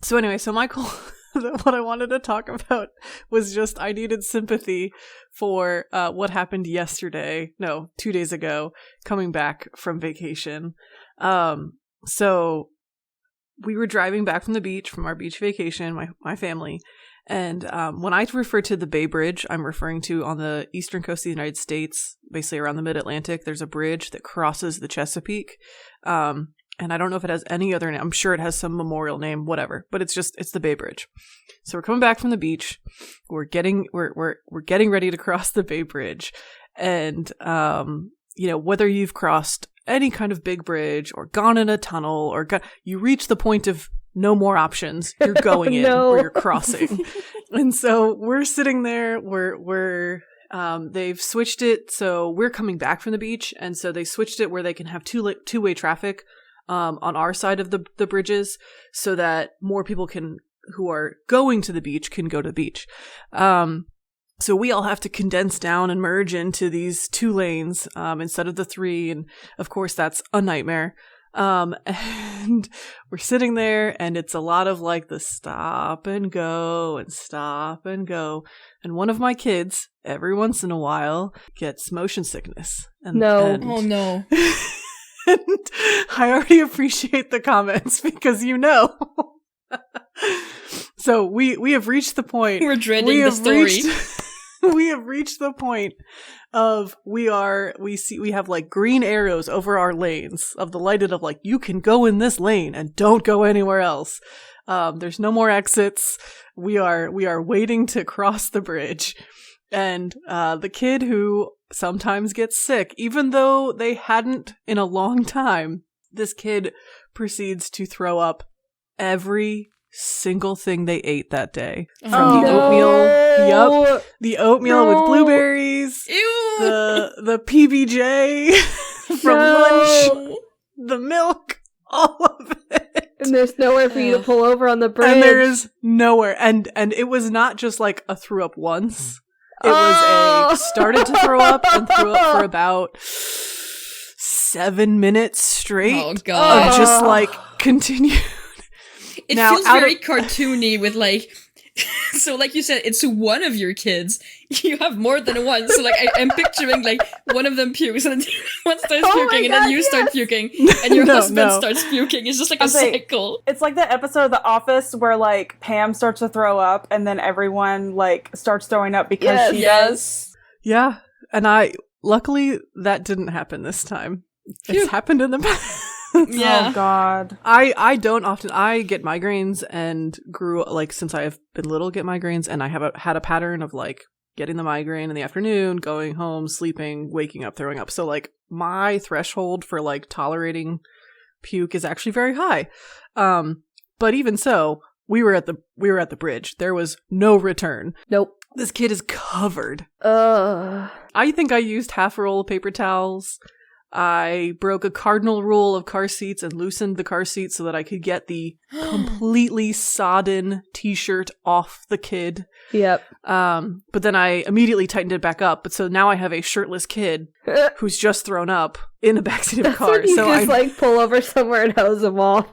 So anyway, so Michael, what I wanted to talk about was just I needed sympathy for what happened yesterday. No, 2 days ago, coming back from vacation. So we were driving back from the beach, from our beach vacation, my family. And when I refer to the Bay Bridge, I'm referring to on the eastern coast of the United States, basically around the mid-Atlantic. There's a bridge that crosses the Chesapeake. And I don't know if it has any other name. I'm sure it has some memorial name, whatever. But it's the Bay Bridge. So we're coming back from the beach. We're getting ready to cross the Bay Bridge. And whether you've crossed any kind of big bridge or gone in a tunnel or you reach the point of no more options, you're going in or you're crossing. And so we're sitting there, they've switched it. So we're coming back from the beach. And so they switched it where they can have two-way traffic on our side of the bridges so that more people who are going to the beach can go to the beach. So we all have to condense down and merge into these 2 lanes instead of the 3. And of course, that's a nightmare. And we're sitting there and it's a lot of like the stop and go and stop and go. And one of my kids, every once in a while, gets motion sickness. Oh no. And I already appreciate the comments because So we have reached the point. We're dreading the story. We have reached the point of we have like green arrows over our lanes of the lighted of like, you can go in this lane and don't go anywhere else. There's no more exits. We are waiting to cross the bridge. And the kid who sometimes gets sick, even though they hadn't in a long time, this kid proceeds to throw up every single thing they ate that day. From the oatmeal. Yep. The oatmeal with blueberries. Ew. The PBJ from lunch. The milk. All of it. And there's nowhere for you to pull over on the bridge. And there is nowhere. And it was not just like a threw up once. It was started to throw up and threw up for about 7 minutes straight. Oh god. Of just like continued. It feels very cartoony with like, so like you said, it's one of your kids. You have more than one. So like I'm picturing like one of them pukes and then one starts puking and then you start puking and your husband starts puking. It's just like a cycle. It's like that episode of The Office where like Pam starts to throw up and then everyone like starts throwing up because she does. Yeah. And luckily that didn't happen this time. It's happened in the past. Yeah. Oh god. I get migraines and grew like since I have been little get migraines and I have had a pattern of like getting the migraine in the afternoon, going home, sleeping, waking up, throwing up. So like my threshold for like tolerating puke is actually very high. But even so, we were at the bridge. There was no return. Nope. This kid is covered. I think I used half a roll of paper towels. I broke a cardinal rule of car seats and loosened the car seat so that I could get the completely sodden t-shirt off the kid. Yep. But then I immediately tightened it back up. But so now I have a shirtless kid who's just thrown up in the backseat of a car. You just like pull over somewhere and hose them off.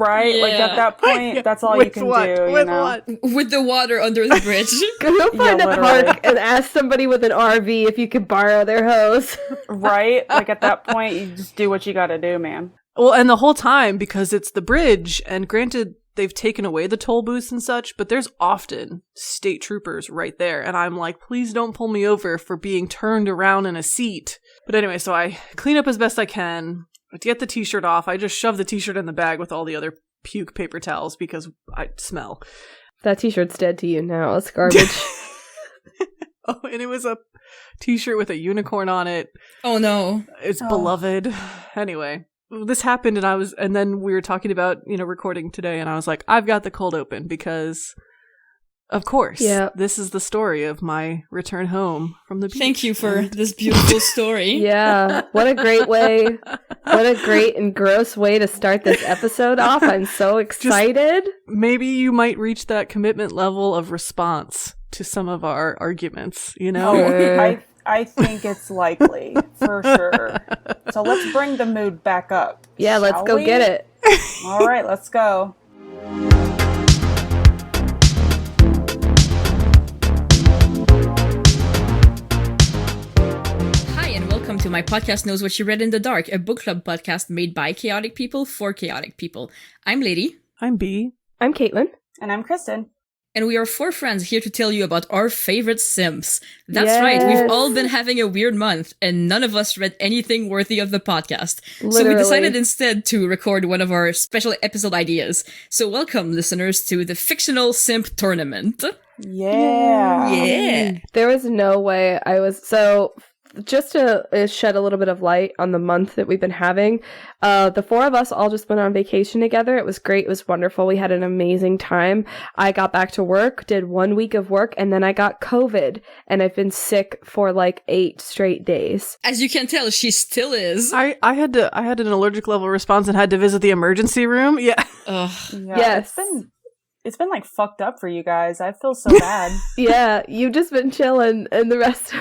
Right? Yeah. Like at that point, that's all you can do. With what? With the water under the bridge. Go find a park and ask somebody with an RV if you could borrow their hose. Right? Like at that point, you just do what you gotta do, man. Well, and the whole time, because it's the bridge, and granted, they've taken away the toll booths and such, but there's often state troopers right there. And I'm like, please don't pull me over for being turned around in a seat. But anyway, so I clean up as best I can. To get the t-shirt off, I just shove the t-shirt in the bag with all the other puke paper towels because I smell. That t-shirt's dead to you now. It's garbage. Oh, and it was a t-shirt with a unicorn on it. Oh no. It's beloved. Anyway, this happened and then we were talking about, recording today and I was like, I've got the cold open because of course, this is the story of my return home from the beach. Thank you for this beautiful story. Yeah. What a great way. What a great and gross way to start this episode off. I'm so excited. Maybe you might reach that commitment level of response to some of our arguments, I think it's likely, for sure. So let's bring the mood back up. Yeah, let's go get it. All right, let's go. My Podcast Knows What You Read in the Dark, a book club podcast made by chaotic people for chaotic people. I'm Leigh. I'm B. I'm Caitlin. And I'm Kristen. And we are 4 friends here to tell you about our favorite Simps. That's right, we've all been having a weird month, and none of us read anything worthy of the podcast. Literally. So we decided instead to record one of our special episode ideas. So welcome, listeners, to the Fictional Simp Tournament. Yeah. There was no way I was... So, just to shed a little bit of light on the month that we've been having, the 4 of us all just went on vacation together. It was great. It was wonderful. We had an amazing time. I got back to work, did 1 week of work, and then I got COVID, and I've been sick for like 8 straight days. As you can tell, she still is. I had an allergic level response and had to visit the emergency room. Yeah. Yes. It's been like fucked up for you guys. I feel so bad. Yeah, you've just been chilling, and the rest.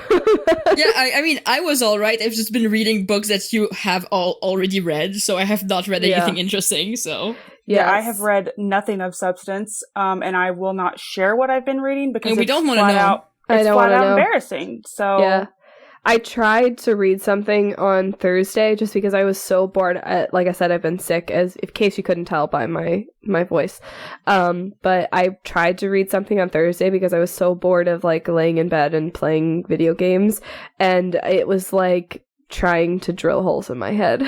Yeah, I mean, I was alright. I've just been reading books that you have all already read, so I have not read anything interesting, so... Yeah, I have read nothing of substance, and I will not share what I've been reading because and we don't want to know. It's flat out embarrassing, so... Yeah. I tried to read something on Thursday just because I was so bored. Like I said, I've been sick, in case you couldn't tell by my voice. But I tried to read something on Thursday because I was so bored of like laying in bed and playing video games, and it was like trying to drill holes in my head.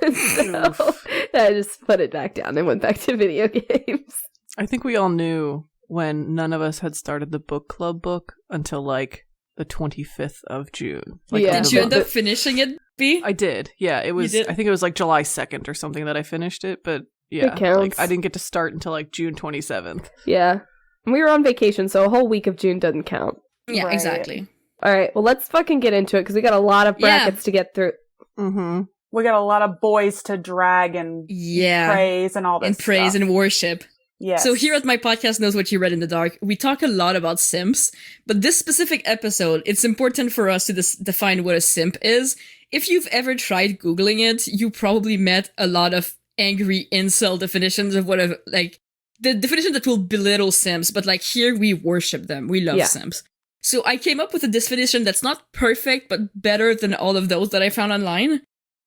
So I just put it back down and went back to video games. I think we all knew when none of us had started the book club book until like the 25th of June. Like, yeah. Did you end up finishing it, B? I did. Yeah, it was. I think it was like July 2nd or something that I finished it. But yeah, it counts. like I didn't get to start until like June 27th. Yeah, we were on vacation, so a whole week of June doesn't count. Yeah, Right. Exactly. All right, well, let's fucking get into it because we got a lot of brackets to get through. Mm-hmm. We got a lot of boys to drag and praise and all this praise stuff. and worship. Yes. So here at My Podcast Knows What You Read in the Dark, we talk a lot about simps, but this specific episode, it's important for us to define what a simp is. If you've ever tried Googling it, you probably met a lot of angry incel definitions of the definition that will belittle simps, but like here we worship them. We love simps. So I came up with a definition that's not perfect, but better than all of those that I found online.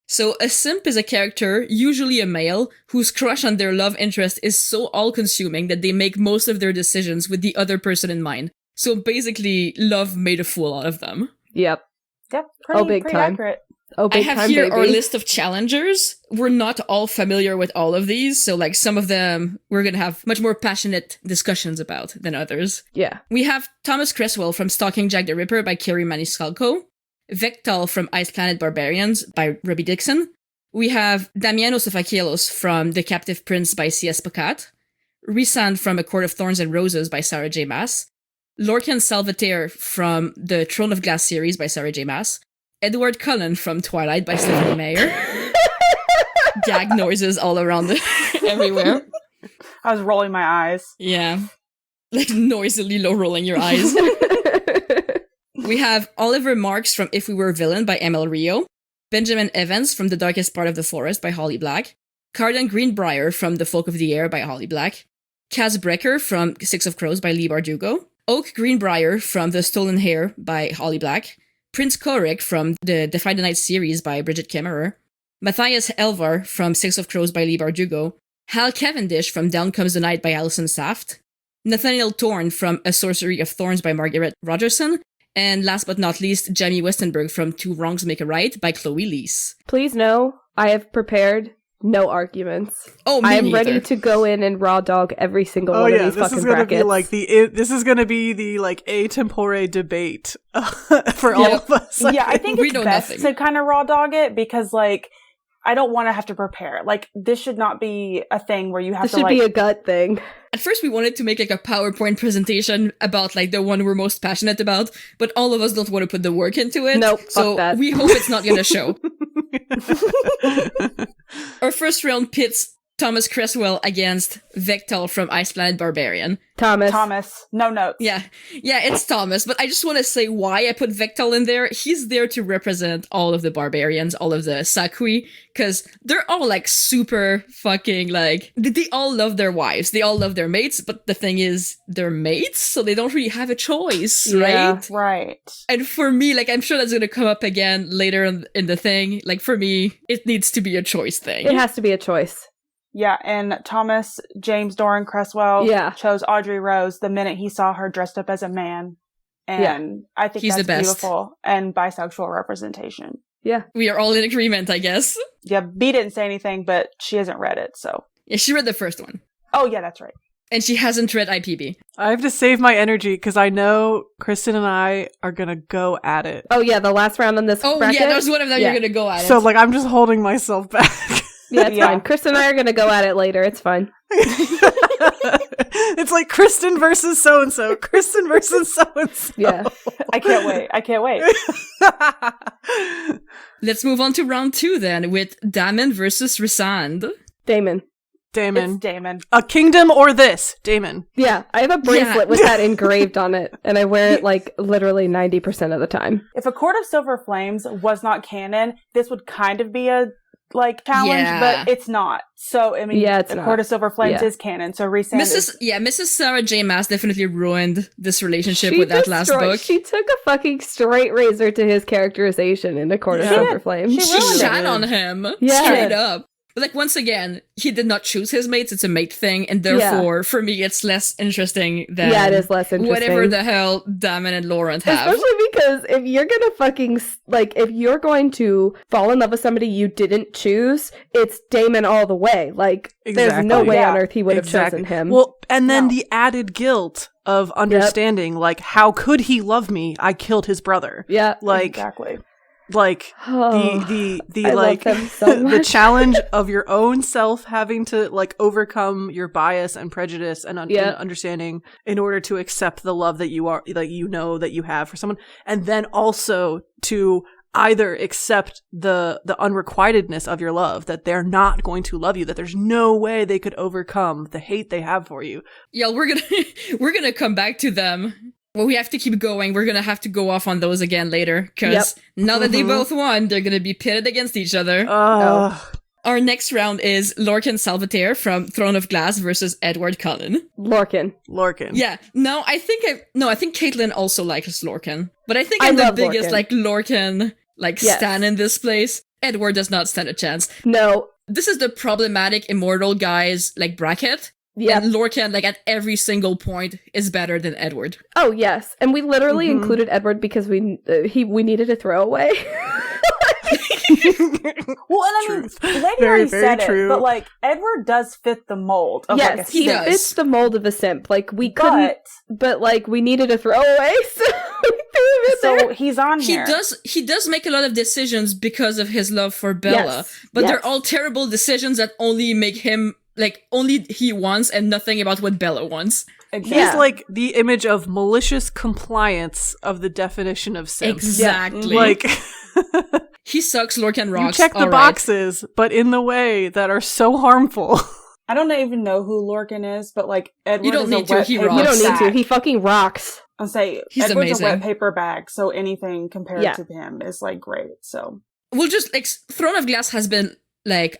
So a simp is a character, usually a male, whose crush on their love interest is so all-consuming that they make most of their decisions with the other person in mind. So basically, love made a fool out of them. Yep. Yep. Pretty accurate. Oh, big I have time, here baby. our list of challengers. We're not all familiar with all of these, so like some of them we're going to have much more passionate discussions about than others. Yeah. We have Thomas Cresswell from Stalking Jack the Ripper by Kerri Maniscalco. Vektal from Ice Planet Barbarians by Ruby Dixon. We have Damianos of Akielos from The Captive Prince by C.S. Pacat. Rhysand from A Court of Thorns and Roses by Sarah J. Maas. Lorcan Salvaterre from The Throne of Glass series by Sarah J. Maas. Edward Cullen from Twilight by Stephenie Meyer. Gag noises all around everywhere. I was rolling my eyes. Yeah. Like noisily low rolling your eyes. We have Oliver Marks from If We Were Villain by ML Rio, Benjamin Evans from The Darkest Part of the Forest by Holly Black, Cardan Greenbriar from The Folk of the Air by Holly Black, Kaz Brekker from Six of Crows by Leigh Bardugo, Oak Greenbriar from The Stolen Heir by Holly Black, Prince Korik from the Defy the Night series by Bridget Kemmerer, Matthias Elvar from Six of Crows by Leigh Bardugo, Hal Cavendish from Down Comes the Night by Alison Saft, Nathaniel Thorne from A Sorcery of Thorns by Margaret Rogerson, and last but not least, Jamie Westenberg from Two Wrongs Make a Right by Chloe Lees. Please know, I have prepared no arguments. Oh, me I am neither. ready to go in and raw dog every single one of these fucking brackets. This is gonna be the like a tempore debate for all of us. Yeah, I think it's best to kind of raw dog it because like I don't want to have to prepare. Like this should not be a thing where you have to. This should be a gut thing. At first, we wanted to make like a PowerPoint presentation about like the one we're most passionate about, but all of us don't want to put the work into it. Nope, so fuck that. we hope it's not gonna show. Our first round pits Thomas Cresswell against Vektal from Ice Planet Barbarian. Thomas. No notes. Yeah, it's Thomas, but I just want to say why I put Vektal in there. He's there to represent all of the barbarians, all of the Sakui, because they're all like super fucking like, they all love their wives, they all love their mates, but the thing is, they're mates, so they don't really have a choice, right? Right. And for me, like, I'm sure that's going to come up again later in the thing. Like, for me, it needs to be a choice thing. It has to be a choice. Yeah, and Thomas James Doran Cresswell chose Audrey Rose the minute he saw her dressed up as a man. And I think he's that's the best. Beautiful and bisexual representation. Yeah. We are all in agreement, I guess. Yeah, B didn't say anything, but she hasn't read it, so. Yeah, she read the first one. Oh, yeah, that's right. And she hasn't read IPB. I have to save my energy because I know Kristen and I are going to go at it. Oh, yeah, the last round on this bracket? Yeah, there's one of them you're going to go at it. So, like, I'm just holding myself back. Yeah, it's fine. Kristen and I are going to go at it later. It's fine. It's like Kristen versus so-and-so. Kristen versus so-and-so. Yeah. I can't wait. Let's move on to round 2 then, with Damon versus Rhysand. Damon. It's Damon. A kingdom or this? Damon. Yeah, I have a bracelet with that engraved on it, and I wear it like literally 90% of the time. If A Court of Silver Flames was not canon, this would kind of be a challenge, but it's not. So I mean, A Court of Silver Flames is canon. So Rhysand Mrs. Sarah J. Maas definitely ruined this relationship with that last book. She took a fucking straight razor to his characterization in A Court of Silver Flames. She shat on him straight up. But like, once again, he did not choose his mates. It's a mate thing. And therefore, for me, it's less interesting than it is less interesting. Whatever the hell Damon and Laurent have. Especially because if you're gonna fucking, if you're going to fall in love with somebody you didn't choose, it's Damon all the way. Like, there's no way on earth he would have chosen him. Well, and then the added guilt of understanding, like, how could he love me? I killed his brother. Yeah. Like, exactly. Like the like the challenge of your own self having to like overcome your bias and prejudice and understanding in order to accept the love that you are, like, you know, that you have for someone, and then also to either accept the unrequitedness of your love, that they're not going to love you, that there's no way they could overcome the hate they have for you. Yeah, we're gonna come back to them. Well, we have to keep going. We're going to have to go off on those again later, because now that they both won, they're going to be pitted against each other. Our next round is Lorcan Salvaterre from Throne of Glass versus Edward Cullen. Lorcan. Yeah. No, I think Caitlin also likes Lorcan. But I think I'm the biggest Lorcan stan in this place. Edward does not stand a chance. No. This is the problematic immortal guys bracket. Yeah, and Lorcan, at every single point, is better than Edward. Oh yes, and we literally included Edward because we needed a throwaway. Well, and I mean, Lady already said it, but Edward does fit the mold of a simp. He fits the mold of a simp. We couldn't, but we needed a throwaway, so he's on here. He does make a lot of decisions because of his love for Bella, but they're all terrible decisions that only make him. Only he wants and nothing about what Bella wants. He's the image of malicious compliance of the definition of simp. Exactly. He sucks, Lorcan rocks. You check the boxes, but in the way that are so harmful. I don't even know who Lorcan is, but Edward you don't is need to. He rocks. You don't need to. He fucking rocks. I'll say he's Edward's amazing. a wet paper bag, so anything compared to him is great. So we'll just Throne of Glass has been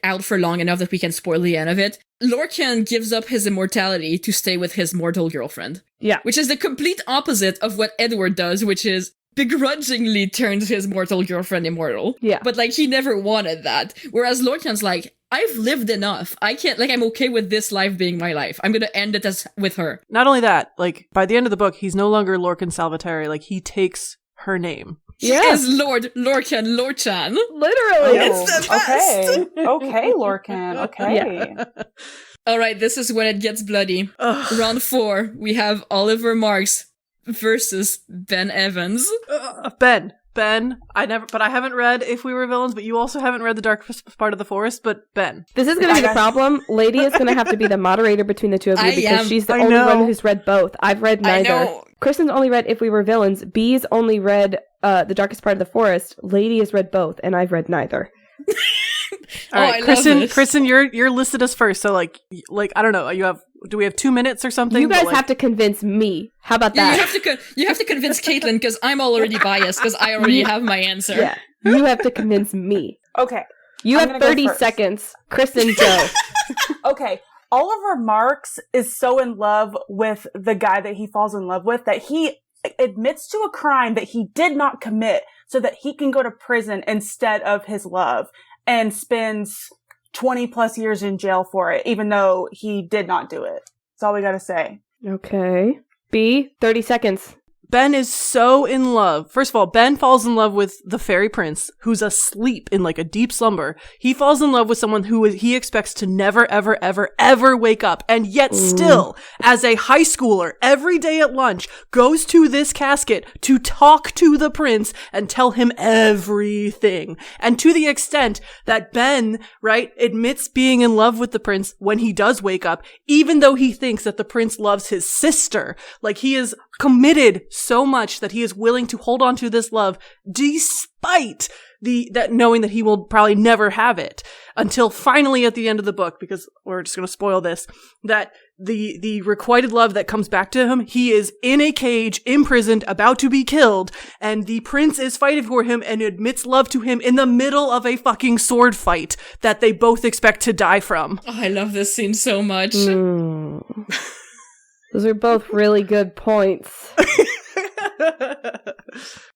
out for long enough that we can spoil the end of it. Lorcan gives up his immortality to stay with his mortal girlfriend. Yeah. Which is the complete opposite of what Edward does, which is begrudgingly turns his mortal girlfriend immortal. Yeah. But he never wanted that. Whereas Lorcan's I've lived enough. I can't, I'm okay with this life being my life. I'm gonna end it with her. Not only that, by the end of the book, he's no longer Lorcan Salvaterre. He takes her name. He is Lord Lorcan Lorchan. Literally. It's the best. Okay, Lorcan. Okay. Yeah. All right, this is when it gets bloody. Round 4, we have Oliver Marks versus Ben Evans. Ben, I haven't read If We Were Villains, but you also haven't read The Darkest Part of the Forest, but Ben. This is going to be the problem. Lady is going to have to be the moderator between the two of you because she's the only one who's read both. I've read neither. Kristen's only read If We Were Villains. B's only read The Darkest Part of the Forest. Lady has read both, and I've read neither. All right, Kristen, you're listed as first. So like I don't know. Do we have 2 minutes or something? You guys have to convince me. How about that? You have to convince Caitlin because I'm already biased because I already have my answer. Yeah, you have to convince me. Okay, you have 30 seconds. Kristen, go. Okay. Oliver Marks is so in love with the guy that he falls in love with that he admits to a crime that he did not commit so that he can go to prison instead of his love and spends 20 plus years in jail for it, even though he did not do it. That's all we gotta say. Okay. B, 30 seconds. Ben is so in love. First of all, Ben falls in love with the fairy prince, who's asleep in like a deep slumber. He falls in love with someone who he expects to never, ever, ever, ever wake up. And yet still, as a high schooler, every day at lunch, goes to this casket to talk to the prince and tell him everything. And to the extent that Ben, right, admits being in love with the prince when he does wake up, even though he thinks that the prince loves his sister. Like, he is committed so much that he is willing to hold on to this love despite that knowing that he will probably never have it until finally at the end of the book, because we're just going to spoil this, that the requited love that comes back to him, he is in a cage, imprisoned, about to be killed, and the prince is fighting for him and admits love to him in the middle of a fucking sword fight that they both expect to die from. Oh, I love this scene so much. Those are both really good points.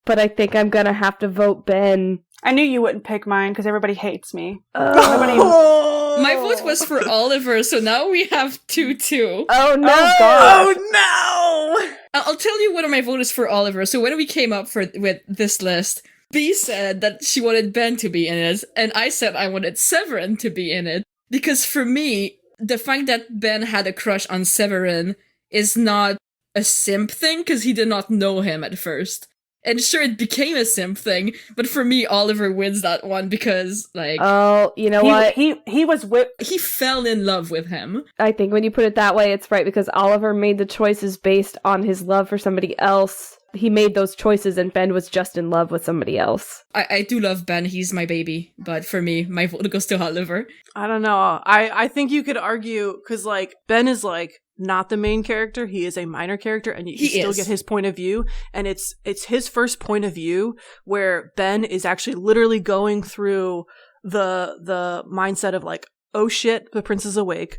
But I think I'm gonna have to vote Ben. I knew you wouldn't pick mine because everybody hates me. My vote was for Oliver, so now we have 2-2. Oh no! Oh no! I'll tell you what my vote is for Oliver. So when we came up with this list, B said that she wanted Ben to be in it, and I said I wanted Severin to be in it. Because for me, the fact that Ben had a crush on Severin is not a simp thing, because he did not know him at first. And sure, it became a simp thing, but for me, Oliver wins that one because, like... Oh, you know what? He fell in love with him. I think when you put it that way, it's right, because Oliver made the choices based on his love for somebody else. He made those choices, and Ben was just in love with somebody else. I do love Ben. He's my baby. But for me, my vote goes to Oliver. I don't know. I think you could argue, because, like, Ben is, like, not the main character. He is a minor character, and you still get his point of view. And it's his first point of view where Ben is actually literally going through the mindset of, like, oh shit, the prince is awake.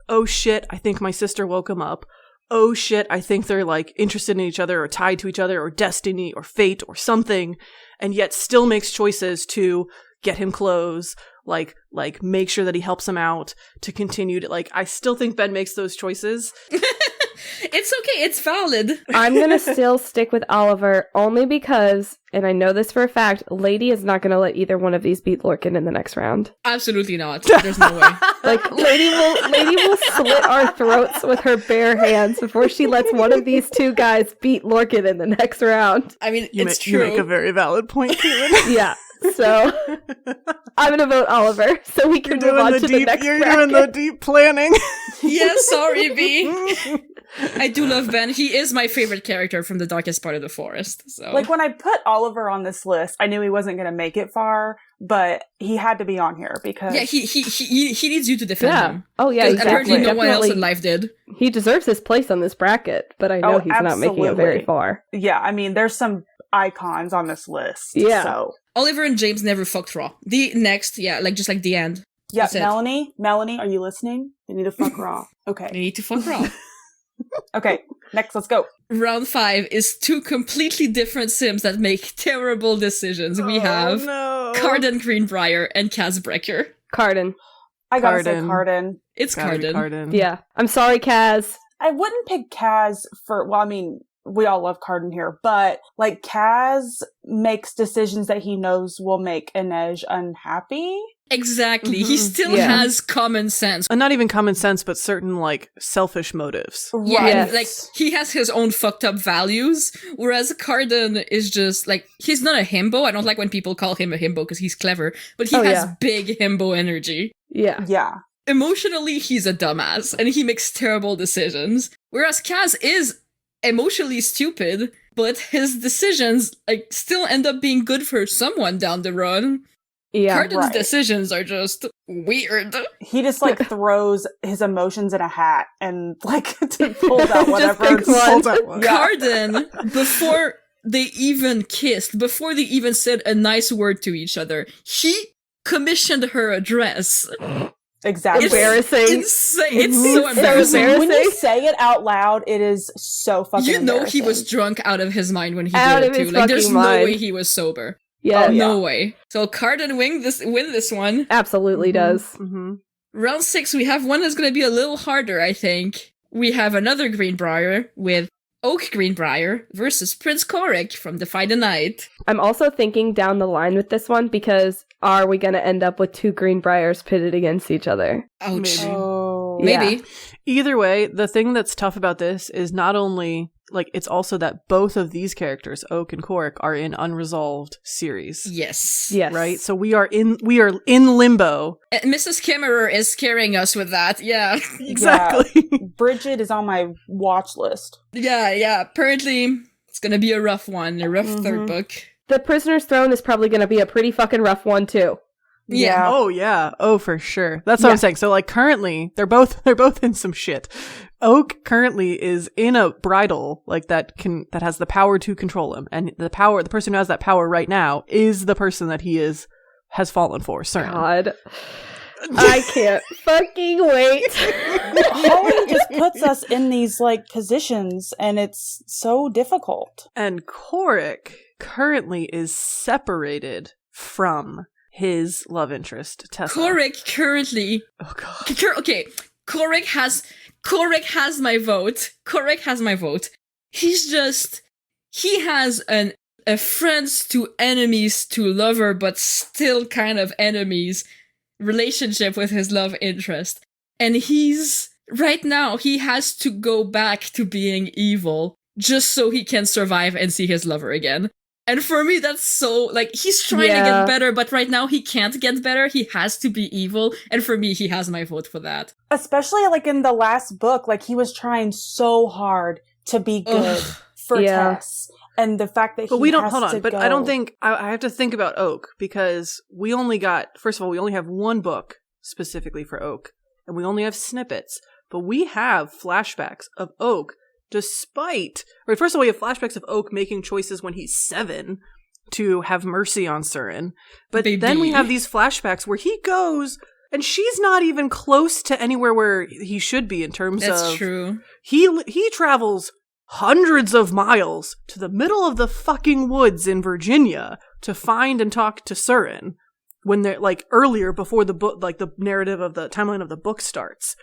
Oh shit, I think my sister woke him up. Oh shit, I think they're, like, interested in each other or tied to each other or destiny or fate or something, and yet still makes choices to get him clothes, like make sure that he helps him out to continue to, like, I still think Ben makes those choices. It's okay, it's valid. I'm gonna still stick with Oliver only because, and I know this for a fact, Lady is not gonna let either one of these beat Lorcan in the next round. Absolutely not. There's no way. Like, Lady will slit our throats with her bare hands before she lets one of these two guys beat Lorcan in the next round. I mean, it's true. You make a very valid point, Caitlin. Yeah. So, I'm gonna vote Oliver, so we can move on to the next You're bracket. doing the deep planning. Yeah, sorry, B. I do love Ben. He is my favorite character from the darkest part of the forest. So, like, when I put Oliver on this list, I knew he wasn't going to make it far, but he had to be on here because he needs you to defend him. Oh yeah, exactly. Apparently, no one else in life did. He deserves his place on this bracket, but I know he's not making it very far. Yeah, I mean, there's some icons on this list. Yeah. So Oliver and James never fucked Raw. The next, just like the end. Yeah, Melanie, are you listening? You need to fuck Raw. Okay. You need to fuck Raw. Okay, next, let's go. Round 5 is 2 completely different Sims that make terrible decisions. We have Cardan Greenbriar and Kaz Brekker. Cardan. I gotta say Cardan. It's Cardan. Yeah. I'm sorry, Kaz. I wouldn't pick Kaz well, I mean, we all love Cardan here, but, like, Kaz makes decisions that he knows will make Inej unhappy. Exactly. Mm-hmm. He still has common sense. And not even common sense, but certain, like, selfish motives. Yeah, yes. Like, he has his own fucked up values, whereas Cardan is just, like, he's not a himbo. I don't like when people call him a himbo because he's clever, but he has big himbo energy. Yeah. Yeah. Emotionally, he's a dumbass, and he makes terrible decisions. Whereas Kaz is emotionally stupid, but his decisions, like, still end up being good for someone down the road. Cardan's decisions are just weird. He just like throws his emotions in a hat and like pulls out whatever. Cardan, before they even kissed, before they even said a nice word to each other, he commissioned her a dress. Exactly. It's embarrassing. Insane. It's so embarrassing. When you say it out loud, it is so fucking embarrassing. He was drunk out of his mind when he did it too. Like, there's no way he was sober. Yeah. No way. So Cardan win this one. Absolutely does. Mm-hmm. Round 6, we have one that's going to be a little harder, I think. We have another Greenbriar with Oak Greenbriar versus Prince Corrick from Defy the Night. I'm also thinking down the line with this one because are we going to end up with 2 Greenbriars pitted against each other? Ouch. Maybe. Yeah. Either way, the thing that's tough about this is not only, like, it's also that both of these characters, Oak and Corrick, are in unresolved series. Yes. Right? So we are in limbo. And Mrs. Kimmerer is scaring us with that. Yeah. Exactly. Yeah. Bridget is on my watch list. Yeah. Apparently, it's going to be a rough one, a rough third book. The Prisoner's Throne is probably going to be a pretty fucking rough one, too. Yeah. Oh, yeah. Oh, for sure. That's what I'm saying. So, like, currently, they're both in some shit. Oak currently is in a bridal, like, that has the power to control him. And the person who has that power right now is the person that he has fallen for, Cern. God. I can't fucking wait. Holly just puts us in these, like, positions, and it's so difficult. And Corrick currently is separated from his love interest, Tessa. Corrick currently... Oh, God. Okay, Corrick has my vote. Corrick has my vote. He has a friends to enemies to lover, but still kind of enemies relationship with his love interest. And right now, he has to go back to being evil just so he can survive and see his lover again. And for me, that's so, like, he's trying to get better, but right now he can't get better. He has to be evil. And for me, he has my vote for that. Especially, like, in the last book, like, he was trying so hard to be good for Tess. And the fact that But I don't think, I have to think about Oak, because we only have one book specifically for Oak, and we only have snippets, but we have flashbacks of Oak first of all, we have flashbacks of Oak making choices when he's 7 to have mercy on Surin. But then we have these flashbacks where he goes, and she's not even close to anywhere where he should be in terms of... That's true. He travels hundreds of miles to the middle of the fucking woods in Virginia to find and talk to Surin when they're, like, earlier before the book, like, the narrative of the timeline of the book starts.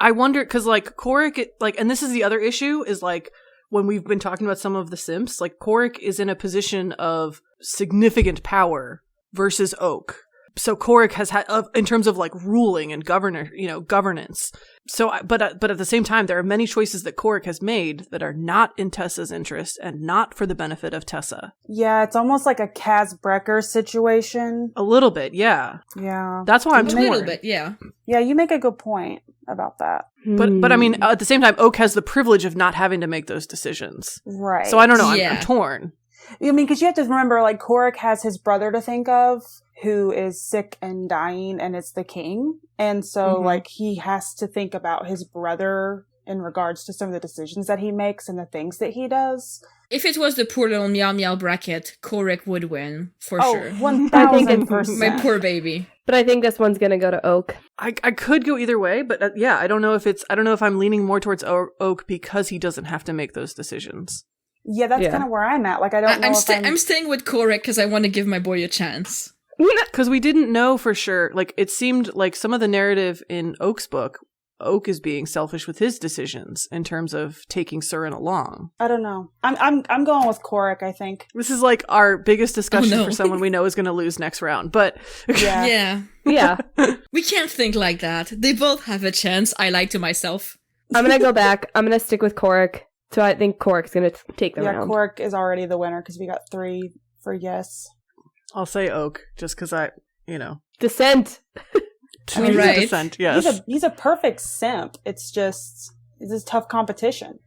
I wonder, because, like, Corrick, and this is the other issue, is, like, when we've been talking about some of the simps, like, Corrick is in a position of significant power versus Oak. So Corrick has had, in terms of, like, ruling and governance. So, but at the same time, there are many choices that Corrick has made that are not in Tessa's interest and not for the benefit of Tessa. Yeah, it's almost like a Kaz Brekker situation. A little bit, yeah. Yeah. That's why I'm torn. A little bit, yeah. Yeah, you make a good point about that. But I mean, at the same time, Oak has the privilege of not having to make those decisions. Right. So I don't know, I'm torn. I mean, because you have to remember, like, Corrick has his brother to think of, who is sick and dying, and it's the king. And so, like, he has to think about his brother in regards to some of the decisions that he makes and the things that he does. If it was the poor little Meow Meow bracket, Corrick would win, for sure. 1,000%. My poor baby. But I think this one's gonna go to Oak. I could go either way, but I don't know if I'm leaning more towards Oak because he doesn't have to make those decisions. Yeah, that's kind of where I'm at. Like, I don't know I'm staying with Corrick because I want to give my boy a chance. Because we didn't know for sure. Like, it seemed like some of the narrative in Oak's book, Oak is being selfish with his decisions in terms of taking Surin along. I don't know. I'm going with Corrick, I think. This is like our biggest discussion for someone we know is going to lose next round. But yeah. We can't think like that. They both have a chance. I lied to myself. I'm going to go back. I'm going to stick with Corrick. So I think Corrick's going to take the round. Yeah, Corrick is already the winner because we got 3 for yes. I'll say Oak just because Descent. Right. Descent, yes. He's a perfect simp. It's just tough competition.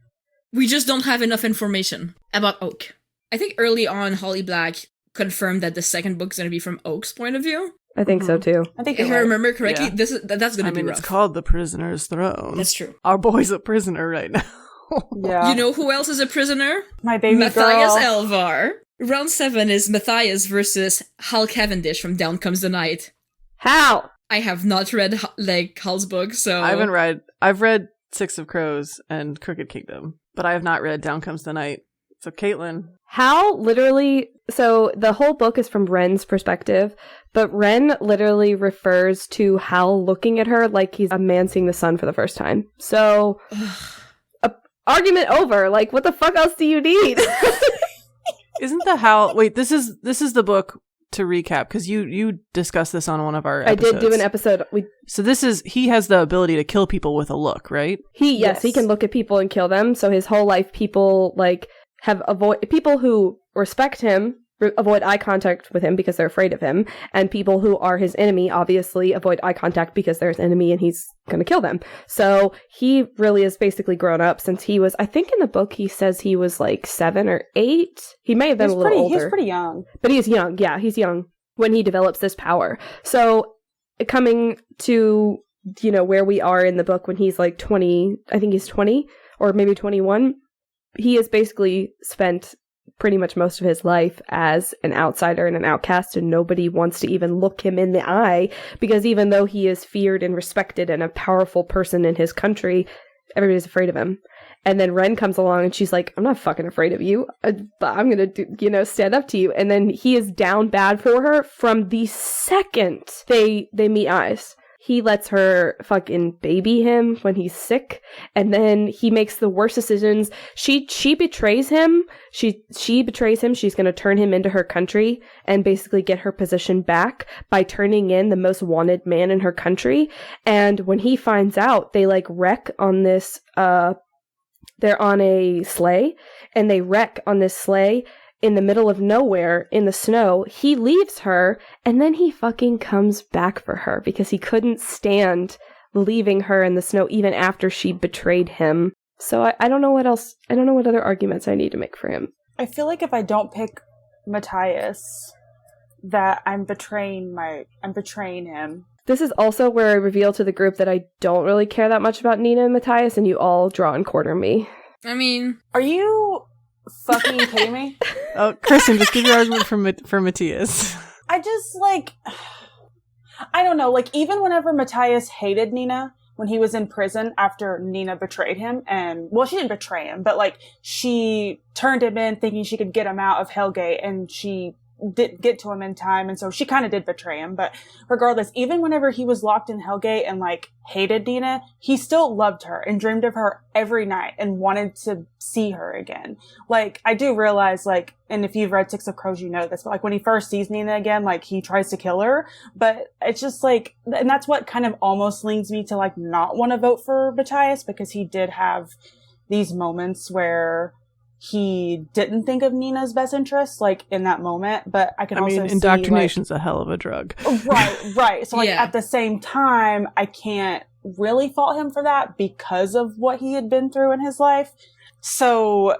We just don't have enough information about Oak. I think early on, Holly Black confirmed that the second book's going to be from Oak's point of view. I think so too. I think If I remember correctly, that's going to be rough. It's called The Prisoner's Throne. That's true. Our boy's a prisoner right now. Yeah. You know who else is a prisoner? My baby Matthias girl. Elvar. Round 7 is Matthias versus Hal Cavendish from Down Comes the Night. How? I have not read Hal's book, so I've read Six of Crows and Crooked Kingdom, but I have not read Down Comes the Night. So Caitlin. Hal literally, so the whole book is from Ren's perspective, but Ren literally refers to Hal looking at her like he's a man seeing the sun for the first time. So, argument over. Like, what the fuck else do you need? Isn't the Hal... Wait, this is the book, to recap, because you discussed this on one of our episodes. I did do an episode. So he has the ability to kill people with a look, right? Yes, he can look at people and kill them. So his whole life, people people who respect him avoid eye contact with him because they're afraid of him, and people who are his enemy obviously avoid eye contact because they're his enemy and he's going to kill them. So he really is basically grown up since he was, I think in the book he says he was like 7 or 8. He may have been a little older. He's pretty young. But he's young. Yeah, he's young when he develops this power. So coming to, where we are in the book when he's like 20, I think he's 20 or maybe 21, he has basically spent pretty much most of his life as an outsider and an outcast, and nobody wants to even look him in the eye, because even though he is feared and respected and a powerful person in his country, everybody's afraid of him. And then Ren comes along and she's like, I'm not fucking afraid of you, but I'm gonna stand up to you. And then he is down bad for her from the second they meet eyes. He lets her fucking baby him when he's sick, and then he makes the worst decisions. She betrays him. She betrays him. She's going to turn him into her country and basically get her position back by turning in the most wanted man in her country. And when he finds out, they wreck on this, they're on a sleigh, and they wreck on this sleigh in the middle of nowhere in the snow. He leaves her, and then he fucking comes back for her because he couldn't stand leaving her in the snow even after she betrayed him. So I don't know what else. I don't know what other arguments I need to make for him. I feel like if I don't pick Matthias, that I'm betraying him. This is also where I reveal to the group that I don't really care that much about Nina and Matthias, and you all draw and quarter me. I mean, are you fucking kidding me? Oh, Kristen, just give your argument for Matthias. I just, I don't know, even whenever Matthias hated Nina when he was in prison after Nina betrayed him, and, well, she didn't betray him, but, she turned him in thinking she could get him out of Hellgate, and she didn't get to him in time, and so she kind of did betray him. But regardless, even whenever he was locked in Hellgate and hated Nina, he still loved her and dreamed of her every night and wanted to see her again. I do realize, and if you've read Six of Crows, you know this, but when he first sees Nina again, he tries to kill her. But it's just and that's what kind of almost leads me to not want to vote for Matthias, because he did have these moments where he didn't think of Nina's best interest, in that moment, but I mean, indoctrination's a hell of a drug. Right. So, at the same time, I can't really fault him for that because of what he had been through in his life. So,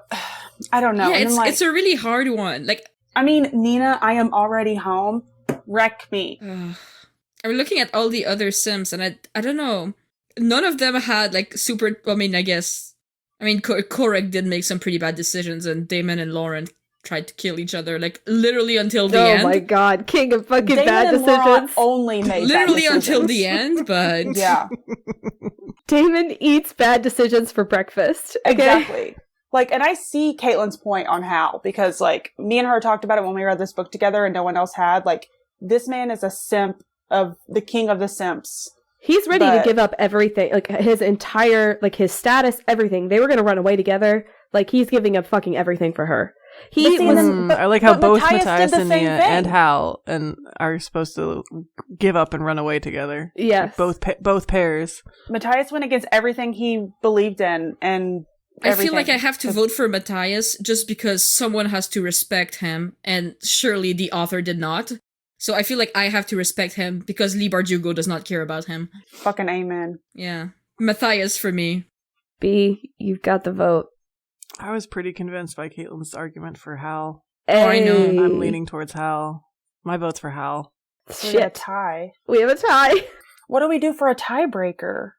I don't know. Yeah, it's a really hard one. Nina, I am already home. Wreck me. I'm looking at all the other Sims, and I don't know. None of them had, super, Korek did make some pretty bad decisions, and Damon and Lauren tried to kill each other, literally until the end. Oh my god, king of fucking Damon bad and decisions. Lauren only made literally bad decisions. until the end, but... Yeah. Damon eats bad decisions for breakfast. Okay? Exactly. And I see Caitlin's point on Hal, because, me and her talked about it when we read this book together and no one else had. This man is a simp of the king of the simps. He's ready to give up everything, his entire, his status, everything. They were going to run away together. He's giving up fucking everything for her. I like how both Matthias and Nia and Hal are supposed to give up and run away together. Yes. Both pairs. Matthias went against everything he believed in, and everything. I feel like I have to vote for Matthias just because someone has to respect him, and surely the author did not. So I feel like I have to respect him because Leigh Bardugo does not care about him. Fucking amen. Yeah. Matthias for me. B, you've got the vote. I was pretty convinced by Caitlin's argument for Hal. Oh, I know. I'm leaning towards Hal. My vote's for Hal. So we have a tie. We have a tie. What do we do for a tiebreaker?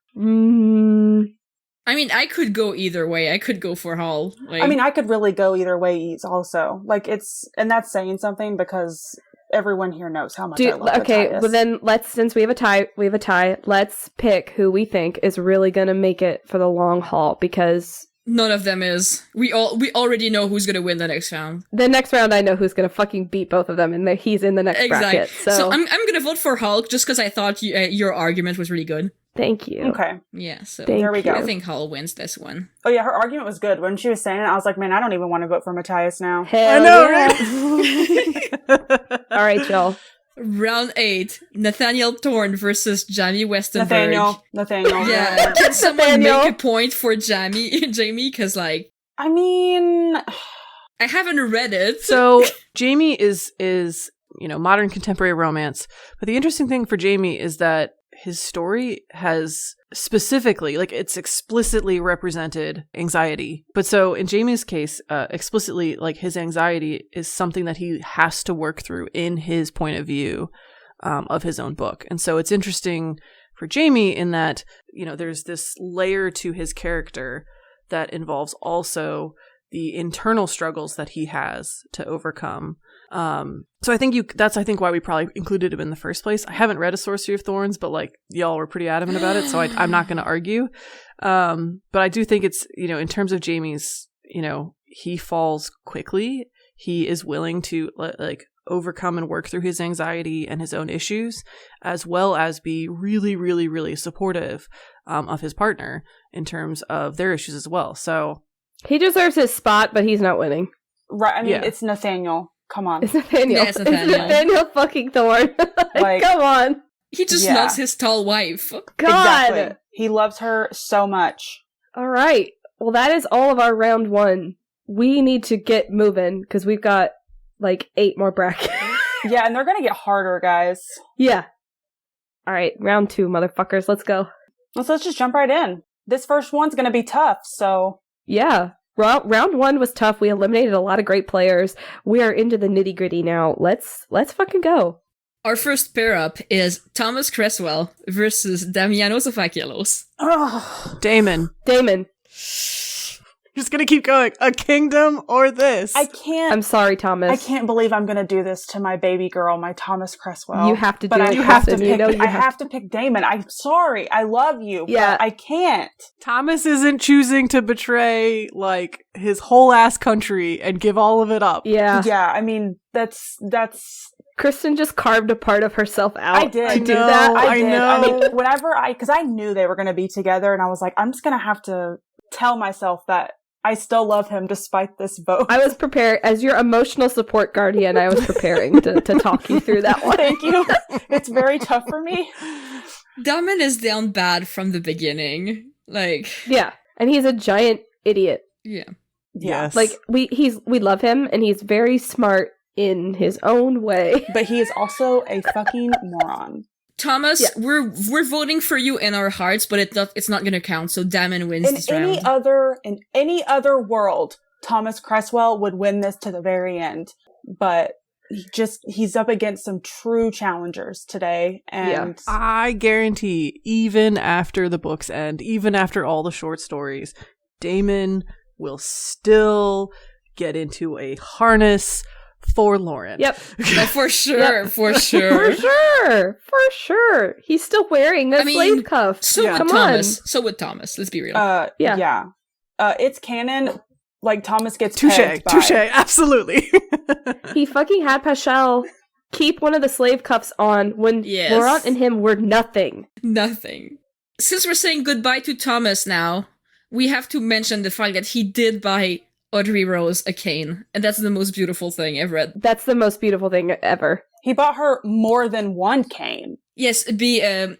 I mean, I could go either way. I could go for Hal. Like, I mean, I could really go either way also. Like, and that's saying something because everyone here knows how much I love Matthias. Well then since we have a tie, let's pick who we think is really gonna make it for the long haul, because none of them is. We already know who's gonna win the next round. The next round I know who's gonna fucking beat both of them, and he's in the next bracket. So I'm gonna vote for Hulk just because I thought your argument was really good. Thank you. Okay. Yeah, so there we go. I think Hull wins this one. Oh yeah, her argument was good. When she was saying it, I was like, man, I don't even want to vote for Matthias now. Hell I know, yeah. right? All right, y'all. Round 8, Nathaniel Thorne versus Jamie Westenberg. Nathaniel. Yeah, can someone make a point for Jamie? Because, like... I mean... I haven't read it. So, Jamie is, modern contemporary romance. But the interesting thing for Jamie is that his story has specifically, like, it's explicitly represented anxiety. But so in Jamie's case, explicitly, like, his anxiety is something that he has to work through in his point of view of his own book. And so it's interesting for Jamie in that, there's this layer to his character that involves also the internal struggles that he has to overcome. So I think that's why we probably included him in the first place. I haven't read A Sorcery of Thorns, but like y'all were pretty adamant about it, so I'm not going to argue. But I do think it's, in terms of Jamie's, he falls quickly. He is willing to like overcome and work through his anxiety and his own issues, as well as be really, really, really supportive of his partner in terms of their issues as well. So he deserves his spot, but he's not winning. Right. I mean, It's Nathaniel. Come on. It's Nathaniel. Yeah, it's Nathaniel. It's Nathaniel fucking Thorne. Like, come on. He just loves his tall wife. God. Exactly. He loves her so much. All right. Well, that is all of our round 1. We need to get moving because we've got like 8 more brackets. Yeah, and they're going to get harder, guys. Yeah. All right. Round 2, motherfuckers. Let's go. Let's just jump right in. This first one's going to be tough, so... Yeah. Round 1 was tough. We eliminated a lot of great players. We are into the nitty gritty now. Let's fucking go. Our first pair up is Thomas Cresswell versus Damianos of Akielos. Oh, Damon. Just gonna keep going. A kingdom or this? I can't. I'm sorry, Thomas. I can't believe I'm gonna do this to my baby girl, my Thomas Cresswell. You have to do it. I have to pick Damon. I'm sorry. I love you. Yeah. But I can't. Thomas isn't choosing to betray, like, his whole ass country and give all of it up. Yeah. Yeah, I mean, that's... Kristen just carved a part of herself out. I did. To do that. I did. know. I mean, because I knew they were gonna be together, and I was like, I'm just gonna have to tell myself that I still love him despite this vote. I was prepared as your emotional support guardian. I was preparing to talk you through that one. Thank you. It's very tough for me. Damon is down bad from the beginning. Like, yeah, and he's a giant idiot. Yeah. Yes. Like we love him, and he's very smart in his own way. But he is also a fucking moron. Thomas, we're voting for you in our hearts, but it's not going to count. So Damon wins this round. In any other world, Thomas Cresswell would win this to the very end. But he's up against some true challengers today, and I guarantee, even after the books end, even after all the short stories, Damon will still get into a harness for Lauren. Yep. No, for sure. Yep. For sure. He's still wearing a slave cuff. So would Thomas. Let's be real. It's canon. Like, Thomas gets touche, pegged by. Absolutely. He fucking had Paschal keep one of the slave cuffs on when Laurent and him were nothing. Nothing. Since we're saying goodbye to Thomas now, we have to mention the fact that he did buy Audrey Rose a cane, and that's the most beautiful thing I've read. That's the most beautiful thing ever. He bought her more than one cane. Yes,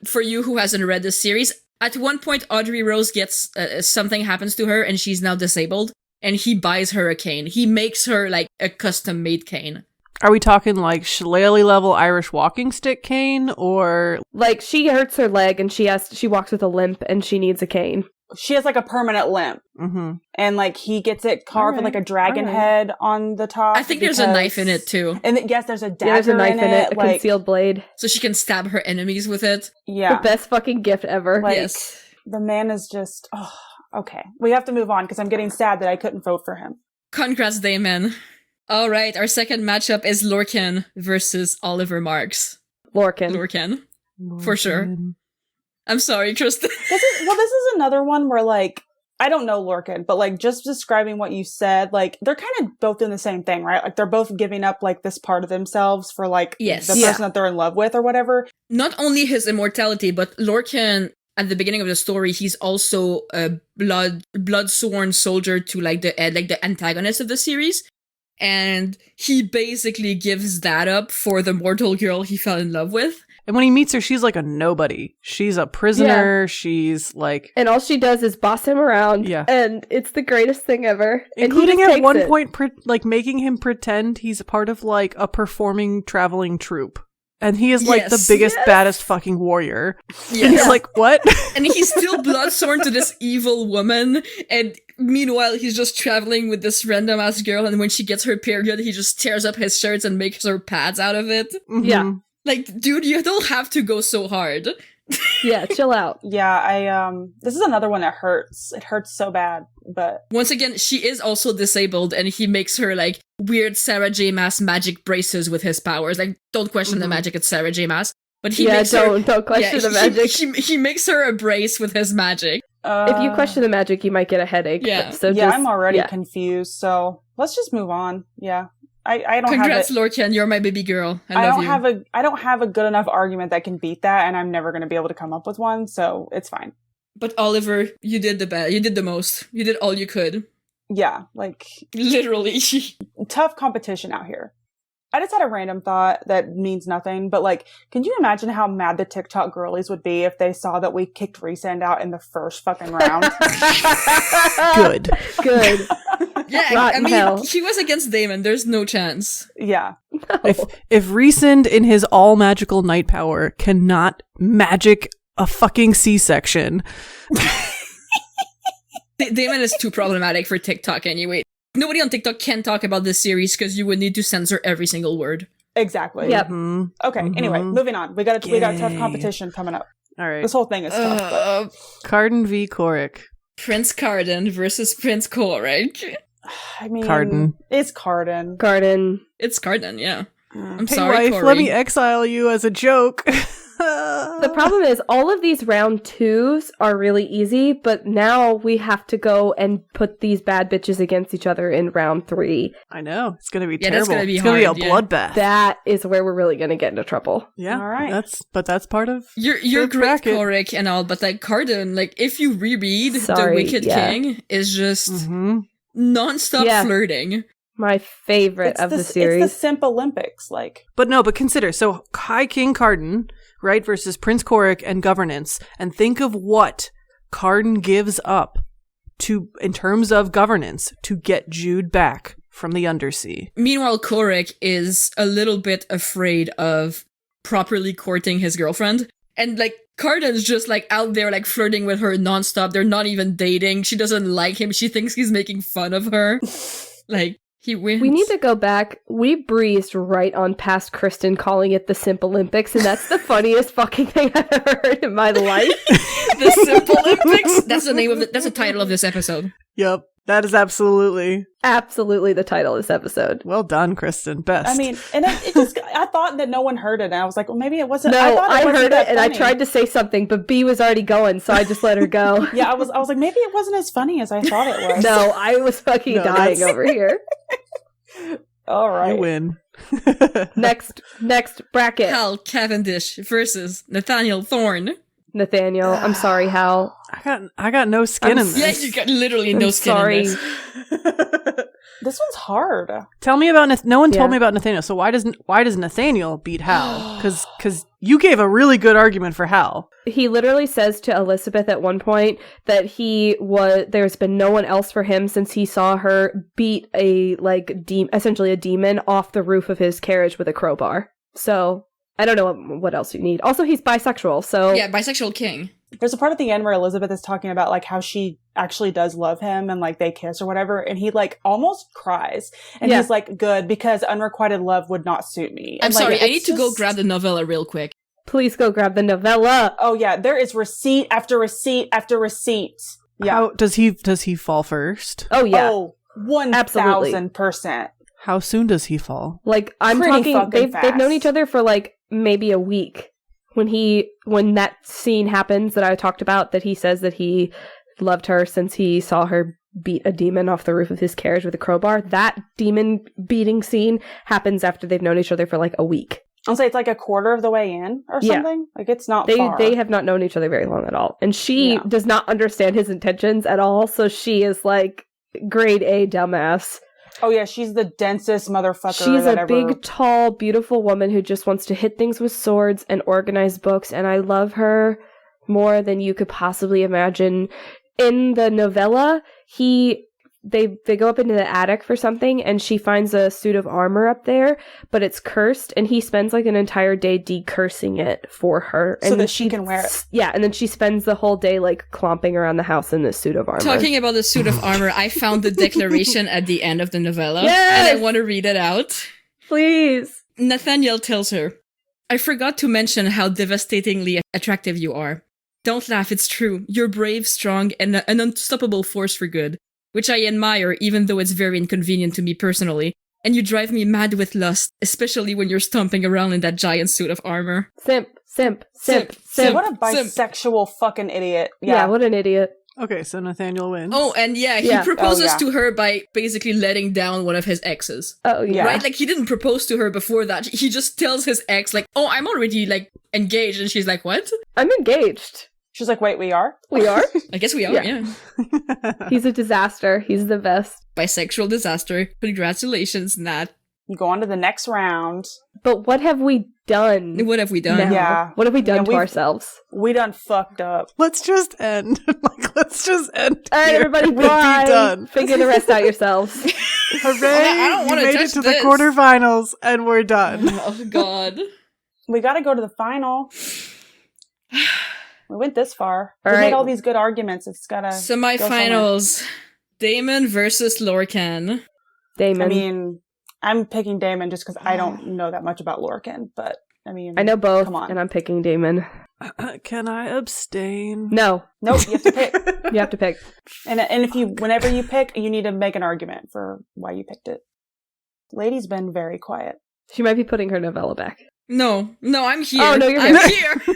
for you who hasn't read the series, at one point Audrey Rose gets something happens to her and she's now disabled, and he buys her a cane. He makes her like a custom-made cane. Are we talking like shillelagh level Irish walking stick cane, or like she hurts her leg and she walks with a limp and she needs a cane? she has like a permanent limp. And like he gets it carved with like a dragon head on the top. I think there's a knife in it too. And yes, there's a dagger there's a knife in it, a like, concealed blade. So she can stab her enemies with it. Yeah. The best fucking gift ever. Like, yes. The man is just, okay. We have to move on because I'm getting sad that I couldn't vote for him. Congrats, Damon. All right, our second matchup is Lorcan versus Oliver Lorcan. For sure. I'm sorry, Tristan. This is another one where, like, I don't know Lorcan, but, like, just describing what you said, like, they're kind of both doing the same thing, right? Like, they're both giving up, like, this part of themselves for, like, the person that they're in love with or whatever. Not only his immortality, but Lorcan, at the beginning of the story, he's also a blood-sworn soldier to, like, the antagonist of the series. And he basically gives that up for the mortal girl he fell in love with. And when he meets her, she's like a nobody. She's a prisoner. Yeah. She's like... And all she does is boss him around. Yeah. And it's the greatest thing ever. Including at one point, like, making him pretend he's part of, like, a performing traveling troupe. And he is, like, the biggest, baddest fucking warrior. Yes. And he's like, what? And he's still blood-sworn to this evil woman. And meanwhile, he's just traveling with this random-ass girl. And when she gets her period, he just tears up his shirts and makes her pads out of it. Yeah. Like, dude, you don't have to go so hard. Yeah, chill out. Yeah, this is another one that hurts. It hurts so bad, but... Once again, she is also disabled, and he makes her, like, weird Sarah J. Maas magic braces with his powers. Like, don't question the magic, it's Sarah J. Maas. But he makes don't question the magic. He makes her a brace with his magic. If you question the magic, you might get a headache. Yeah, so I'm already confused, so let's just move on. Yeah. I don't Congrats, have Lorcan, you're my baby girl. I love you. I don't have a good enough argument that can beat that, and I'm never going to be able to come up with one, so it's fine. But Oliver, you did the best. You did the most. You did all you could. Yeah, like... Literally. Tough competition out here. I just had a random thought that means nothing, but, like, can you imagine how mad the TikTok girlies would be if they saw that we kicked Rhysand out in the first fucking round? Good. Yeah, I mean, he was against Damon. There's no chance. Yeah. No. If Rhysand in his all magical night power cannot magic a fucking C-section... Damon is too problematic for TikTok anyway. Nobody on TikTok can talk about this series because you would need to censor every single word. Exactly. Yep. Okay, anyway, moving on. We got tough competition coming up. All right. This whole thing is tough. Cardan v. Corrick. Prince Cardan versus Prince Corrick. I mean, Cardan. It's Cardan. It's Cardan, yeah. I'm hey, sorry, wife, Corey. let me exile you as a joke. The problem is all of these round 2s are really easy, but now we have to go and put these bad bitches against each other in round 3. I know. It's going to be Yeah, terrible. that's gonna be it's going to be a hard, bloodbath. That is where we're really going to get into trouble. Yeah. All right. That's part of You're the great, bracket. Corrick, and all, but like Cardan, like if you reread The Wicked King, is just non-stop flirting. My favorite of the series. It's the Simp Olympics, like. But consider, so High King Cardan, right, versus Prince Corrick and governance, and think of what Cardan gives up in terms of governance to get Jude back from the Undersea. Meanwhile, Corrick is a little bit afraid of properly courting his girlfriend. And like, Cardan's just like out there like flirting with her nonstop. They're not even dating. She doesn't like him. She thinks he's making fun of her. Like, he wins. We need to go back. We breezed right on past Kristen calling it the Simp Olympics, and that's the funniest fucking thing I've ever heard in my life. The Simp Olympics? That's the name of it. That's the title of this episode. Yep. That is absolutely the title of this episode. Well done, Kristen. Best. I mean, and it just, I thought that no one heard it, and I was like, well, maybe it wasn't. No, I heard it, and I funny. tried to say something, but B was already going, so I just let her go. Yeah, I was like, maybe it wasn't as funny as I thought it was. No, I was fucking dying over here. All right. You win. Next bracket. Hal Cavendish versus Nathaniel Thorn. Nathaniel, I'm sorry, Hal. I got no skin in this. Yeah, you got literally no skin in this. This one's hard. Tell me about no one told me about Nathaniel. So why does Nathaniel beat Hal? Because you gave a really good argument for Hal. He literally says to Elizabeth at one point that there's been no one else for him since he saw her beat essentially a demon off the roof of his carriage with a crowbar. So I don't know what else you need. Also, he's bisexual, so Yeah, bisexual king. There's a part at the end where Elizabeth is talking about like how she actually does love him and like they kiss or whatever, and he like almost cries, and he's like, good, because unrequited love would not suit me. I'm and, like, sorry, I need to go grab the novella real quick. Please go grab the novella. Oh yeah, there is receipt after receipt after receipt. Yeah. How does he fall first? Oh yeah. Oh, 1,000%. How soon does he fall? Like I'm Pretty talking they've known each other for like maybe a week. When that scene happens that I talked about, that he says that he loved her since he saw her beat a demon off the roof of his carriage with a crowbar, that demon beating scene happens after they've known each other for like a week. I'll say it's like a quarter of the way in or something. Like it's not far. They have not known each other very long at all. And she does not understand his intentions at all, so she is like grade A dumbass. Oh yeah, she's the densest motherfucker. She's a big, tall, beautiful woman who just wants to hit things with swords and organize books, and I love her more than you could possibly imagine. In the novella, they go up into the attic for something, and she finds a suit of armor up there, but it's cursed, and he spends like an entire day decursing it for her. So that she can wear it. Yeah, and then she spends the whole day like clomping around the house in this suit of armor. Talking about the suit of armor, I found the declaration at the end of the novella, yes! and I want to read it out. Please. Nathaniel tells her, I forgot to mention how devastatingly attractive you are. Don't laugh, it's true. You're brave, strong, and an unstoppable force for good, which I admire even though it's very inconvenient to me personally, and you drive me mad with lust, especially when you're stomping around in that giant suit of armor. Simp. What a bisexual fucking idiot. Yeah, what an idiot. Okay, so Nathaniel wins. Oh, and he proposes to her by basically letting down one of his exes. Oh, yeah. Right? Like, he didn't propose to her before that. He just tells his ex, like, oh, I'm already, like, engaged, and she's like, what? I'm engaged. She's like, wait, we are? We are? I guess we are, yeah. He's a disaster. He's the best. Bisexual disaster. Congratulations, Nat. You go on to the next round. But what have we done? What have we done? Now? Yeah. What have we done to ourselves? We done fucked up. Let's just end. Let's just end. All right, everybody, bye. Be done. Figure the rest out yourselves. Hooray! I don't want to made touch it to this. the quarterfinals, and we're done. Oh, God. We gotta go to the final. We went this far. All We right. made all these good arguments. It's gotta Semifinals. Damon versus Lorcan. Damon. I mean, I'm picking Damon just because I don't know that much about Lorcan, but I mean, I know both, come on. and I'm picking Damon. Can I abstain? No. Nope, you have to pick. You have to pick. And whenever you pick, you need to make an argument for why you picked it. Lady's been very quiet. She might be putting her novella back. No, I'm here. Oh, no, you're I'm here. here.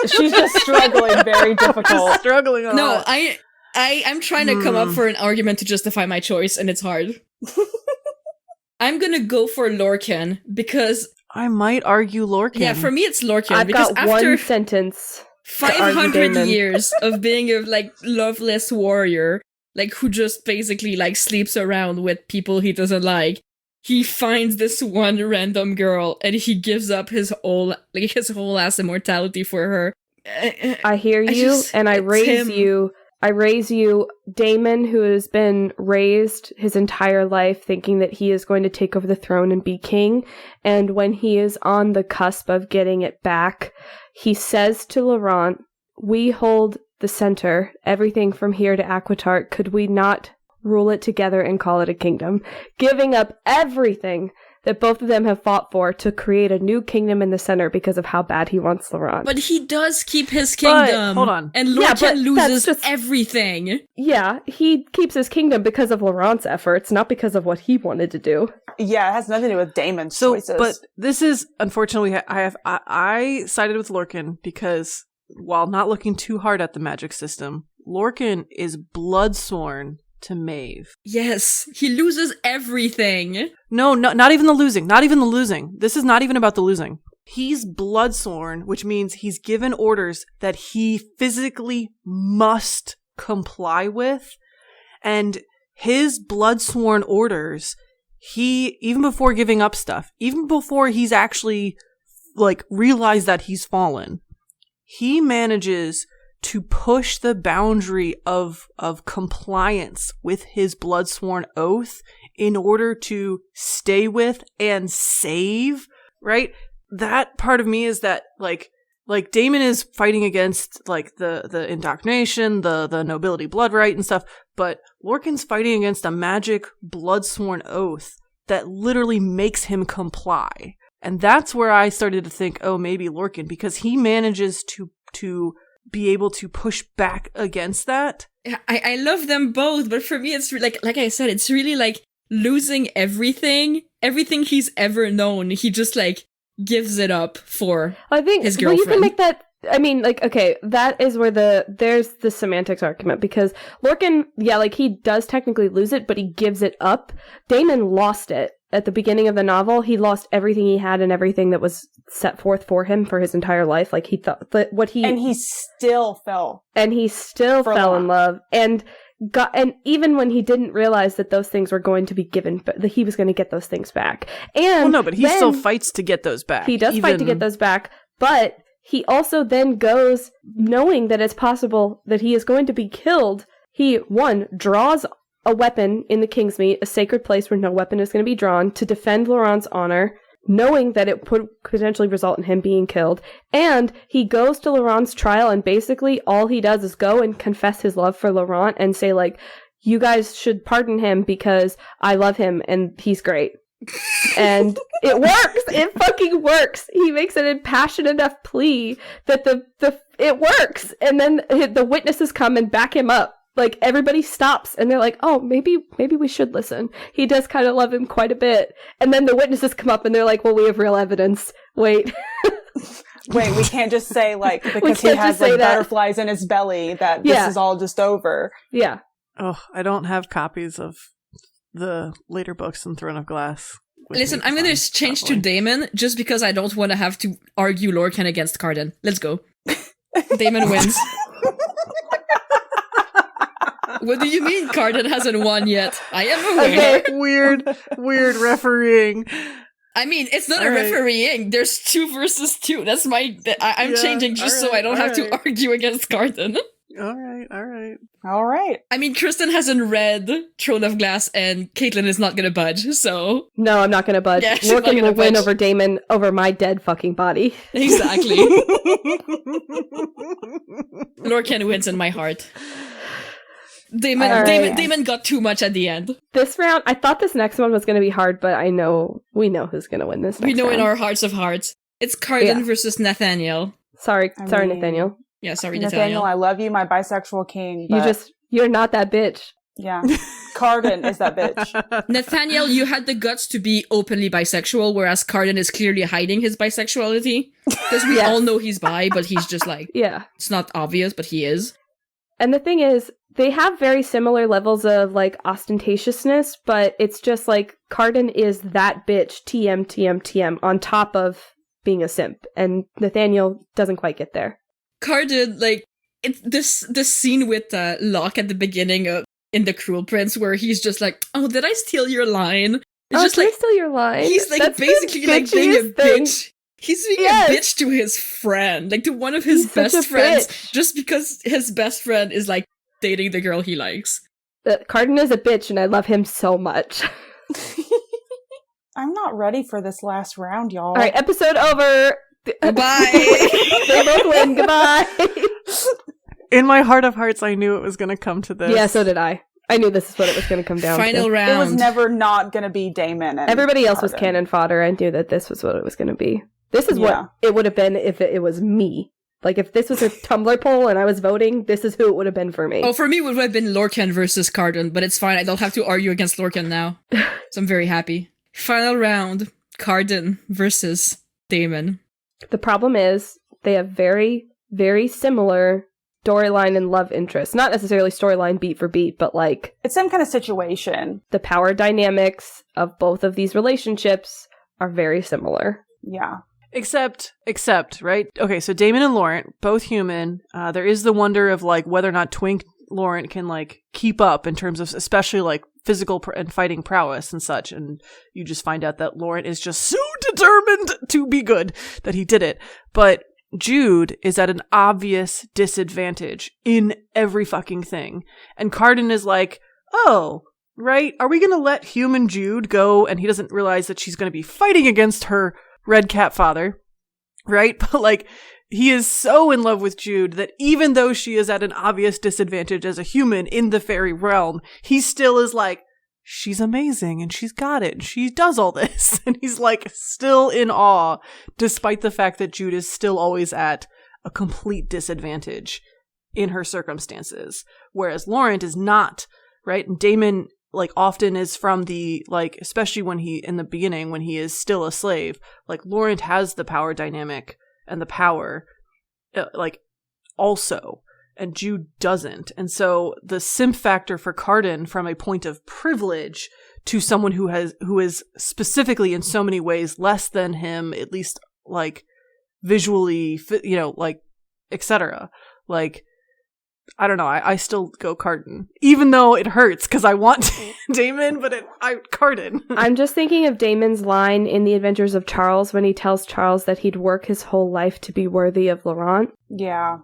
She's just struggling, very difficult. Struggling a No, lot. I'm trying to come up for an argument to justify my choice, and it's hard. I'm gonna go for Lorcan because I might argue Lorcan. yeah, for me it's Lorcan I've because got after one sentence. 500 Damon. years of being a like loveless warrior, like who just basically like sleeps around with people he doesn't like, he finds this one random girl and he gives up his whole ass immortality for her. I hear you, and I raise him. you. I raise you, Damon, who has been raised his entire life thinking that he is going to take over the throne and be king. And when he is on the cusp of getting it back, he says to Laurent, we hold the center, everything from here to Aquitart. Could we not rule it together and call it a kingdom? Giving up everything that both of them have fought for to create a new kingdom in the center because of how bad he wants Laurent. But he does keep his kingdom. Hold on. And Yeah, but Lorcan loses that's just- everything. Yeah, he keeps his kingdom because of Laurent's efforts, not because of what he wanted to do. Yeah, it has nothing to do with Damon's So, choices. but this is unfortunately I sided with Lorcan because while not looking too hard at the magic system, Lorcan is bloodsworn to Maeve. Yes, he loses everything. No, not even the losing. Not even the losing. This is not even about the losing. He's bloodsworn, which means he's given orders that he physically must comply with. And his bloodsworn orders, he, even before giving up stuff, even before he's actually, like, realized that he's fallen, he manages to push the boundary of compliance with his bloodsworn oath in order to stay with and save, right? That part of me is that, like Like, Daemon is fighting against, like, the indoctrination, the nobility blood right and stuff, but Lorcan's fighting against a magic blood-sworn oath that literally makes him comply. And that's where I started to think, oh, maybe Lorcan, because he manages to be able to push back against that. I love them both, but for me, it's like I said, it's really like losing everything he's ever known. He just like gives it up for his girlfriend. Well, you can make that. I mean, like, okay, that is where there's the semantics argument, because Lorcan, yeah, like, he does technically lose it, but he gives it up. Daemon lost it at the beginning of the novel. He lost everything he had and everything that was set forth for him for his entire life. Like, he thought that and he still fell in love, and even when he didn't realize that those things were going to be given, that he was going to get those things back. And well, no, but he still fights to get those back. He does fight to get those back, but he also then goes, knowing that it's possible that he is going to be killed. He, one, draws a weapon in the Kingsmead, a sacred place where no weapon is going to be drawn, to defend Laurent's honor, knowing that it could potentially result in him being killed. And he goes to Laurent's trial, and basically all he does is go and confess his love for Laurent and say, like, you guys should pardon him because I love him and he's great. And it works. It fucking works. He makes an impassioned enough plea that it works. And then the witnesses come and back him up. Like, everybody stops and they're like, oh, maybe we should listen. He does kind of love him quite a bit. And then the witnesses come up and they're like, well, we have real evidence. Wait, we can't just say, like, because he has, like, butterflies in his belly that this is all just over. Yeah. Oh, I don't have copies of the later books in Throne of Glass. Listen, I'm going to change to Daemon just because I don't want to have to argue Lorcan against Cardan. Let's go. Daemon wins. What do you mean Cardan hasn't won yet? I am aware. Okay. Weird refereeing. I mean, it's not a refereeing. There's 2 versus 2. That's I'm changing just so I don't have to argue against Cardan. All right. I mean, Kristen hasn't read Throne of Glass, and Caitlin is not gonna budge, so... No, I'm not gonna budge. Yeah, Lorcan will win over Daemon, over my dead fucking body. Exactly. Lorcan wins in my heart. Daemon got too much at the end. This round, I thought this next one was gonna be hard, but we know who's gonna win this next round. We know in our hearts of hearts. It's Cardan versus Nathaniel. Sorry, Nathaniel. Yeah, sorry, Nathaniel. I love you, my bisexual king. But... You're not that bitch. Yeah. Cardan is that bitch. Nathaniel, you had the guts to be openly bisexual, whereas Cardan is clearly hiding his bisexuality. Because we all know he's bi, but he's just like, it's not obvious, but he is. And the thing is, they have very similar levels of, like, ostentatiousness, but it's just like, Cardan is that bitch, TM, on top of being a simp. And Nathaniel doesn't quite get there. Cardan, like, it's this scene with Locke at the beginning of in The Cruel Prince, where he's just like, "Oh, did I steal your line?" It's just did like, I steal your line? He's like, that's basically like being a bitch. He's being a bitch to his friend, like to one of his best friends, just because his best friend is like dating the girl he likes. Cardan is a bitch, and I love him so much. I'm not ready for this last round, y'all. All right, episode over. Goodbye. They both win. Goodbye. In my heart of hearts, I knew it was going to come to this. Yeah, so did I. I knew this is what it was going to come down to. Final round. It was never not going to be Daemon. And everybody else Cardan. Was cannon fodder. I knew that this was what it was going to be. This is what it would have been if it was me. Like, if this was a Tumblr poll and I was voting, this is who it would have been for me. Oh, for me, it would have been Lorcan versus Cardan, but it's fine. I don't have to argue against Lorcan now. So I'm very happy. Final round. Cardan versus Daemon. The problem is, they have very, very similar storyline and love interests. Not necessarily storyline beat for beat, but like... It's some kind of situation. The power dynamics of both of these relationships are very similar. Yeah. Except, right? Okay, so Daemon and Laurent, both human. There is the wonder of, like, whether or not Twink Laurent can, like, keep up in terms of, especially, like, physical and fighting prowess and such, and you just find out that Laurent is just so determined to be good that he did it. But Jude is at an obvious disadvantage in every fucking thing. And Cardan is like, oh, right, are we gonna let human Jude go? And he doesn't realize that she's gonna be fighting against her red cat father, right? But, like, he is so in love with Jude that even though she is at an obvious disadvantage as a human in the fairy realm, he still is like, she's amazing and she's got it and she does all this. And he's like still in awe, despite the fact that Jude is still always at a complete disadvantage in her circumstances. Whereas Laurent is not, right? And Daemon like often is from the, like, especially when he, in the beginning, when he is still a slave, like Laurent has the power dynamic and the power, like, also, and Jude doesn't. And so the simp factor for Cardan from a point of privilege to someone who is specifically in so many ways less than him, at least like visually, you know, like, etc. Like, I don't know. I still go Cardan, even though it hurts because I want Daemon, but Cardan. I'm just thinking of Daemon's line in The Adventures of Charles when he tells Charles that he'd work his whole life to be worthy of Laurent. Yeah,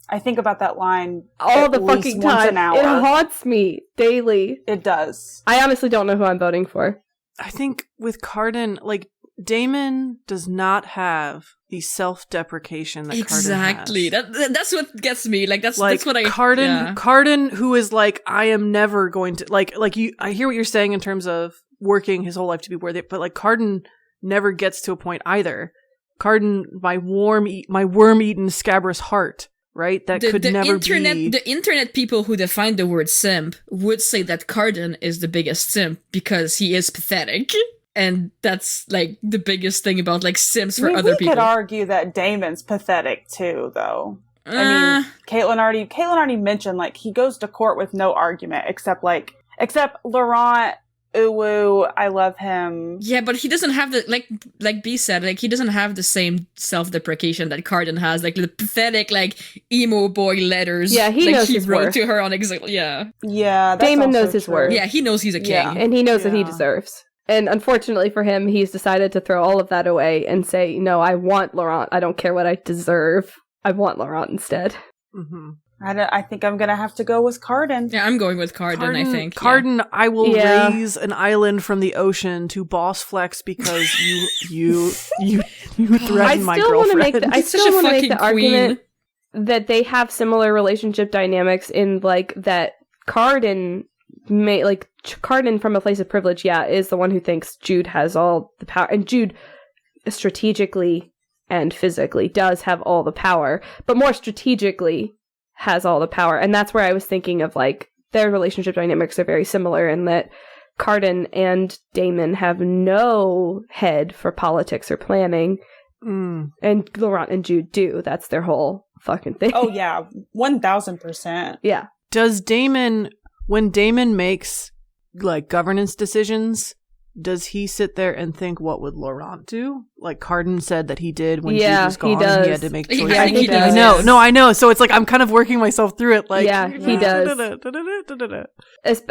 I think about that line all the fucking time. Once an hour. It haunts me daily. It does. I honestly don't know who I'm voting for. I think with Cardan, like, Daemon does not have the self-deprecation that exactly. Cardan has. That's what gets me. Like that's what I Cardan, who is like, I am never going to like you. I hear what you're saying in terms of working his whole life to be worthy, but like Cardan never gets to a point either. Cardan, my worm-eaten scabrous heart, right? That could never be. The internet people who define the word simp would say that Cardan is the biggest simp because he is pathetic. And that's, like, the biggest thing about, like, simps for other people. We could argue that Daemon's pathetic, too, though. I mean, Caitlin already mentioned, like, he goes to court with no argument, except Laurent, Uwu, I love him. Yeah, but he doesn't have the, like B said, like, he doesn't have the same self-deprecation that Cardan has, like, the pathetic, like, emo boy letters. Yeah, he knows his wrote worth. to her on exactly, yeah. Yeah, that's Daemon knows also his true. worth. Yeah, he knows he's a king. Yeah. And he knows that he deserves. And unfortunately for him, he's decided to throw all of that away and say, no, I want Laurent. I don't care what I deserve. I want Laurent instead. Mm-hmm. I think I'm going to have to go with Cardan. Yeah, I'm going with Cardan, I think. Cardan, yeah. I will raise an island from the ocean to boss flex because you threaten my girlfriend. I still want to make the argument that they have similar relationship dynamics in, like, that Cardan from a place of privilege, is the one who thinks Jude has all the power. And Jude strategically and physically does have all the power, but more strategically has all the power. And that's where I was thinking of, like, their relationship dynamics are very similar in that Cardan and Daemon have no head for politics or planning. And Laurent and Jude do. That's their whole fucking thing. Oh, yeah. 1,000%. Yeah. Does Daemon, when Daemon makes, like, governance decisions, does he sit there and think, what would Laurent do? Like Cardan said that he did when Jude was gone. He does. He had to make choices. Yeah, he does. I know. So it's like, I'm kind of working myself through it. Like, yeah, he does.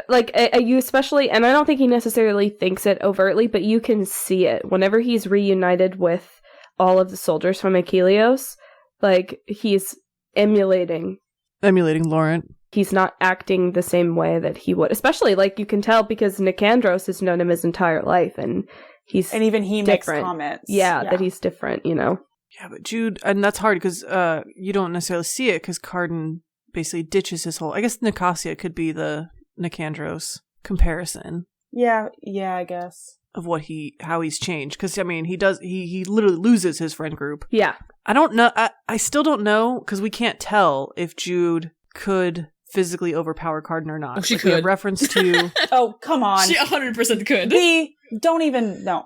Like, you especially, and I don't think he necessarily thinks it overtly, but you can see it. Whenever he's reunited with all of the soldiers from Akielos, like, he's emulating Laurent. He's not acting the same way that he would. Especially, like, you can tell because Nicandros has known him his entire life, and even he makes different. Comments. Yeah, that he's different, you know? Yeah, but Jude, and that's hard because you don't necessarily see it because Cardan basically ditches his whole... I guess Nicasia could be the Nicandros comparison. Yeah, I guess. Of how he's changed. Because, I mean, he literally loses his friend group. Yeah. I don't know, I still don't know, because we can't tell if Jude could physically overpower Cardan or not. Oh, she like, could. We have reference to... Oh, come on. She 100% could. We don't even... No.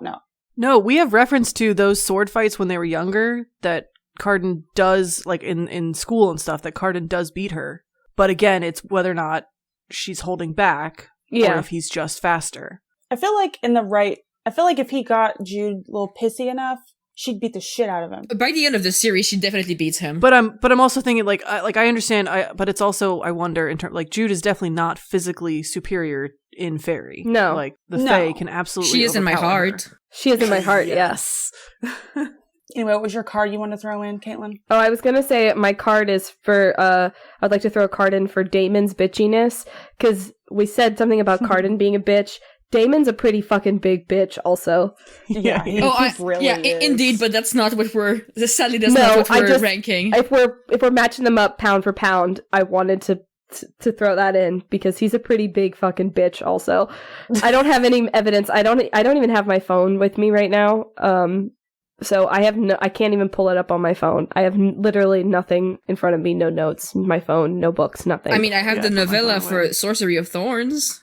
No, we have reference to those sword fights when they were younger that Cardan does, like, in school and stuff, that Cardan does beat her. But again, it's whether or not she's holding back or if he's just faster. I feel like if he got Jude a little pissy enough, she'd beat the shit out of him. By the end of the series, she definitely beats him. But I'm also thinking, I understand, but it's also, I wonder, in terms, like, Jude is definitely not physically superior in Fairy. No. Like, the Fae can absolutely She is in my heart. Her. She is in my heart, yes. Anyway, what was your card you want to throw in, Caitlin? Oh, I was going to say my card is for, I'd like to throw a card in for Daemon's bitchiness, because we said something about Cardan being a bitch. Damon's a pretty fucking big bitch also. Yeah, he really is. Indeed, but that's not what sadly that's not what we're ranking. If we're matching them up pound for pound, I wanted to throw that in because he's a pretty big fucking bitch also. I don't have any evidence. I don't even have my phone with me right now. So I can't even pull it up on my phone. I have literally nothing in front of me, no notes, my phone, no books, nothing. I mean, I have the novella for Sorcery of Thorns.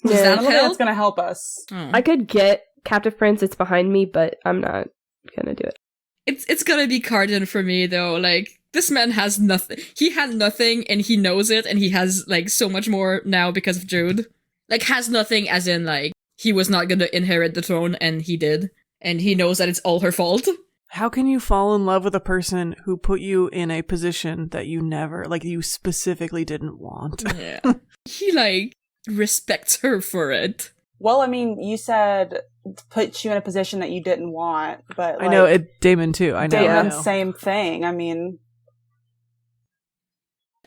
Does that help? That's going to help us. Oh. I could get Captive Prince, it's behind me, but I'm not going to do it. It's going to be Cardan for me, though. Like, this man has nothing. He had nothing, and he knows it, and he has, like, so much more now because of Jude. Like, has nothing as in, like, he was not going to inherit the throne, and he did. And he knows that it's all her fault. How can you fall in love with a person who put you in a position that you never, like, you specifically didn't want? Yeah. He, like, respects her for it. Well, I mean, you said put you in a position that you didn't want, but like, I know Damon too. I know. Damon, same thing. I mean,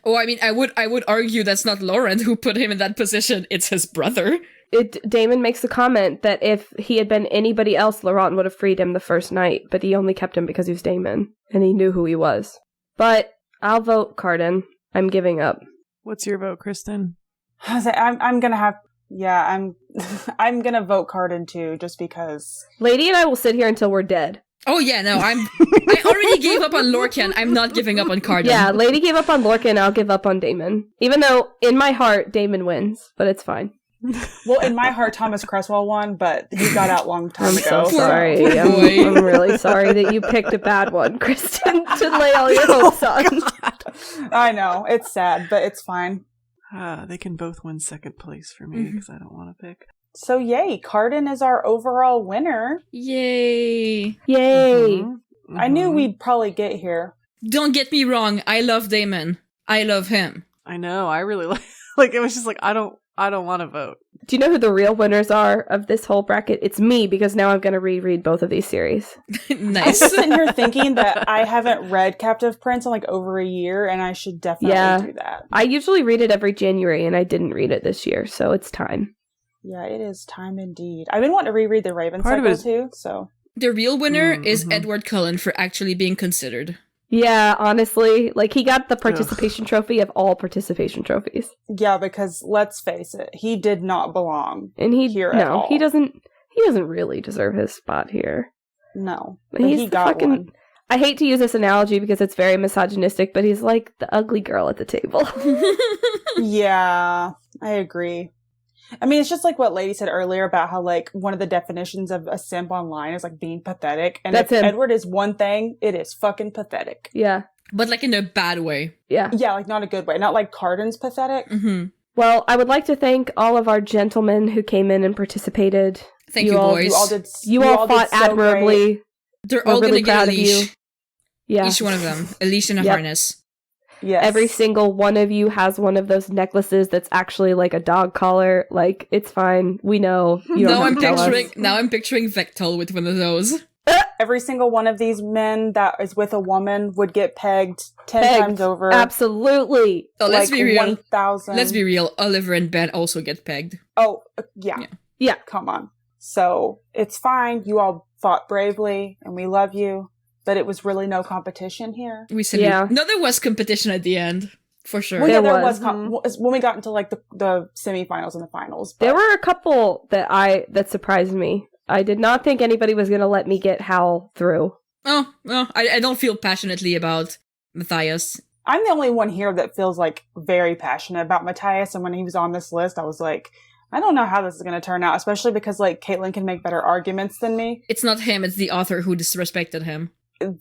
I would argue that's not Lauren who put him in that position. It's his brother. Damon makes the comment that if he had been anybody else, Laurent would have freed him the first night, but he only kept him because he was Damon, and he knew who he was. But I'll vote Cardan. I'm giving up. What's your vote, Kristen? I'm gonna have. Yeah, I'm gonna vote Cardan too, just because. Lady and I will sit here until we're dead. Oh yeah, no, I already gave up on Lorcan. I'm not giving up on Cardan. Yeah, Lady gave up on Lorcan. I'll give up on Damon, even though in my heart Damon wins, but it's fine. Well, in my heart, Thomas Cresswell won, but he got out long time ago. I'm so sorry. I'm really sorry that you picked a bad one, Kristen, to lay all your hopes on. I know it's sad, but it's fine. They can both win second place for me because I don't want to pick. So yay, Cardan is our overall winner. Yay. I knew we'd probably get here. Don't get me wrong, I love Damon. I love him. I know, I really like it was just like I don't want to vote. Do you know who the real winners are of this whole bracket? It's me, because now I'm going to reread both of these series. Nice. I'm sitting here thinking that I haven't read Captive Prince in like over a year, and I should definitely do that. I usually read it every January, and I didn't read it this year, so it's time. Yeah, it is time indeed. I've been wanting to reread the Raven cycle too, so. The real winner is Edward Cullen for actually being considered. Yeah, honestly, like he got the participation trophy of all participation trophies. Yeah, because let's face it, he did not belong. And at all. He doesn't really deserve his spot here. No, but he got one. I hate to use this analogy because it's very misogynistic, but he's like the ugly girl at the table. Yeah, I agree. I mean, it's just like what Lady said earlier about how, like, one of the definitions of a simp online is, like, being pathetic. And if Edward is one thing, it is fucking pathetic. Yeah. But, like, in a bad way. Yeah. Yeah, like, not a good way. Not like Cardan's pathetic. Mm-hmm. Well, I would like to thank all of our gentlemen who came in and participated. Thank you, boys. You all fought so admirably. Great. They're all really going to get a leash. Yeah. Each one of them. A leash and a harness. Yes. Every single one of you has one of those necklaces that's actually like a dog collar. Like, it's fine. We know. You don't have to tell us. Now I'm picturing Vektal with one of those. Every single one of these men that is with a woman would get pegged 10 times over. Absolutely. Oh, let's be real. 1,000. Let's be real. Oliver and Ben also get pegged. Oh, yeah. Come on. So, it's fine. You all fought bravely, and we love you. But it was really no competition here. We said no, there was competition at the end, for sure. Well, yeah, there was when we got into like the semifinals and the finals. But. There were a couple that surprised me. I did not think anybody was going to let me get Hal through. Oh, well, I don't feel passionately about Matthias. I'm the only one here that feels like very passionate about Matthias, and when he was on this list, I was like, I don't know how this is going to turn out, especially because like Caitlin can make better arguments than me. It's not him; it's the author who disrespected him.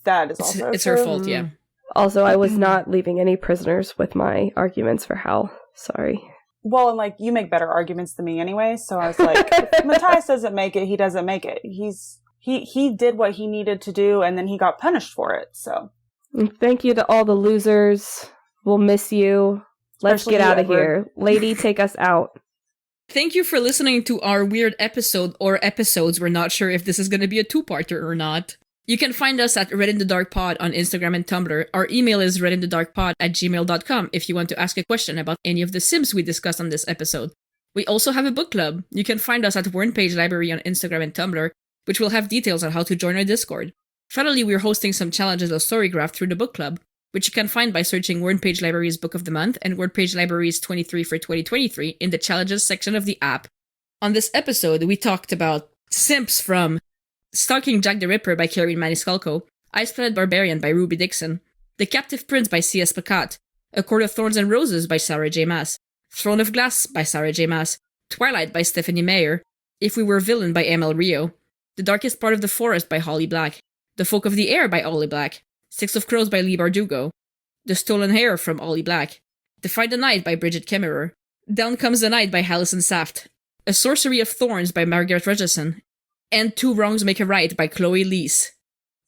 That is also it's her fault, yeah. Also, I was not leaving any prisoners with my arguments for Hal. Sorry. Well, and like, you make better arguments than me anyway, so I was like, if Matthias doesn't make it, he doesn't make it. He did what he needed to do, and then he got punished for it, so. And thank you to all the losers. We'll miss you. Let's get out of here. Lady, take us out. Thank you for listening to our weird episode, or episodes. We're not sure if this is going to be a two-parter or not. You can find us at Red in the Dark Pod on Instagram and Tumblr. Our email is redinthedarkpod@gmail.com if you want to ask a question about any of the Sims we discussed on this episode. We also have a book club. You can find us at Wernpage Library on Instagram and Tumblr, which will have details on how to join our Discord. Finally, we're hosting some challenges of Storygraph through the book club, which you can find by searching Wernpage Library's Book of the Month and Wernpage Library's 23 for 2023 in the challenges section of the app. On this episode, we talked about Simps from Stalking Jack the Ripper by Kerri and Maniscalco, Ice-Planet Barbarian by Ruby Dixon, The Captive Prince by C.S. Pacat, A Court of Thorns and Roses by Sarah J. Maas, Throne of Glass by Sarah J. Maas, Twilight by Stephenie Meyer, If We Were Villain by ML Rio, The Darkest Part of the Forest by Holly Black, The Folk of the Air by Ollie Black, Six of Crows by Leigh Bardugo, The Stolen Heir from Ollie Black, Defy the Night by Bridget Kemmerer, Down Comes the Night by Halison Saft, A Sorcery of Thorns by Margaret Rogerson, and Two Wrongs Make a Right by Chloe Lees.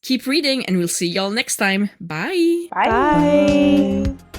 Keep reading, and we'll see y'all next time. Bye! Bye! Bye.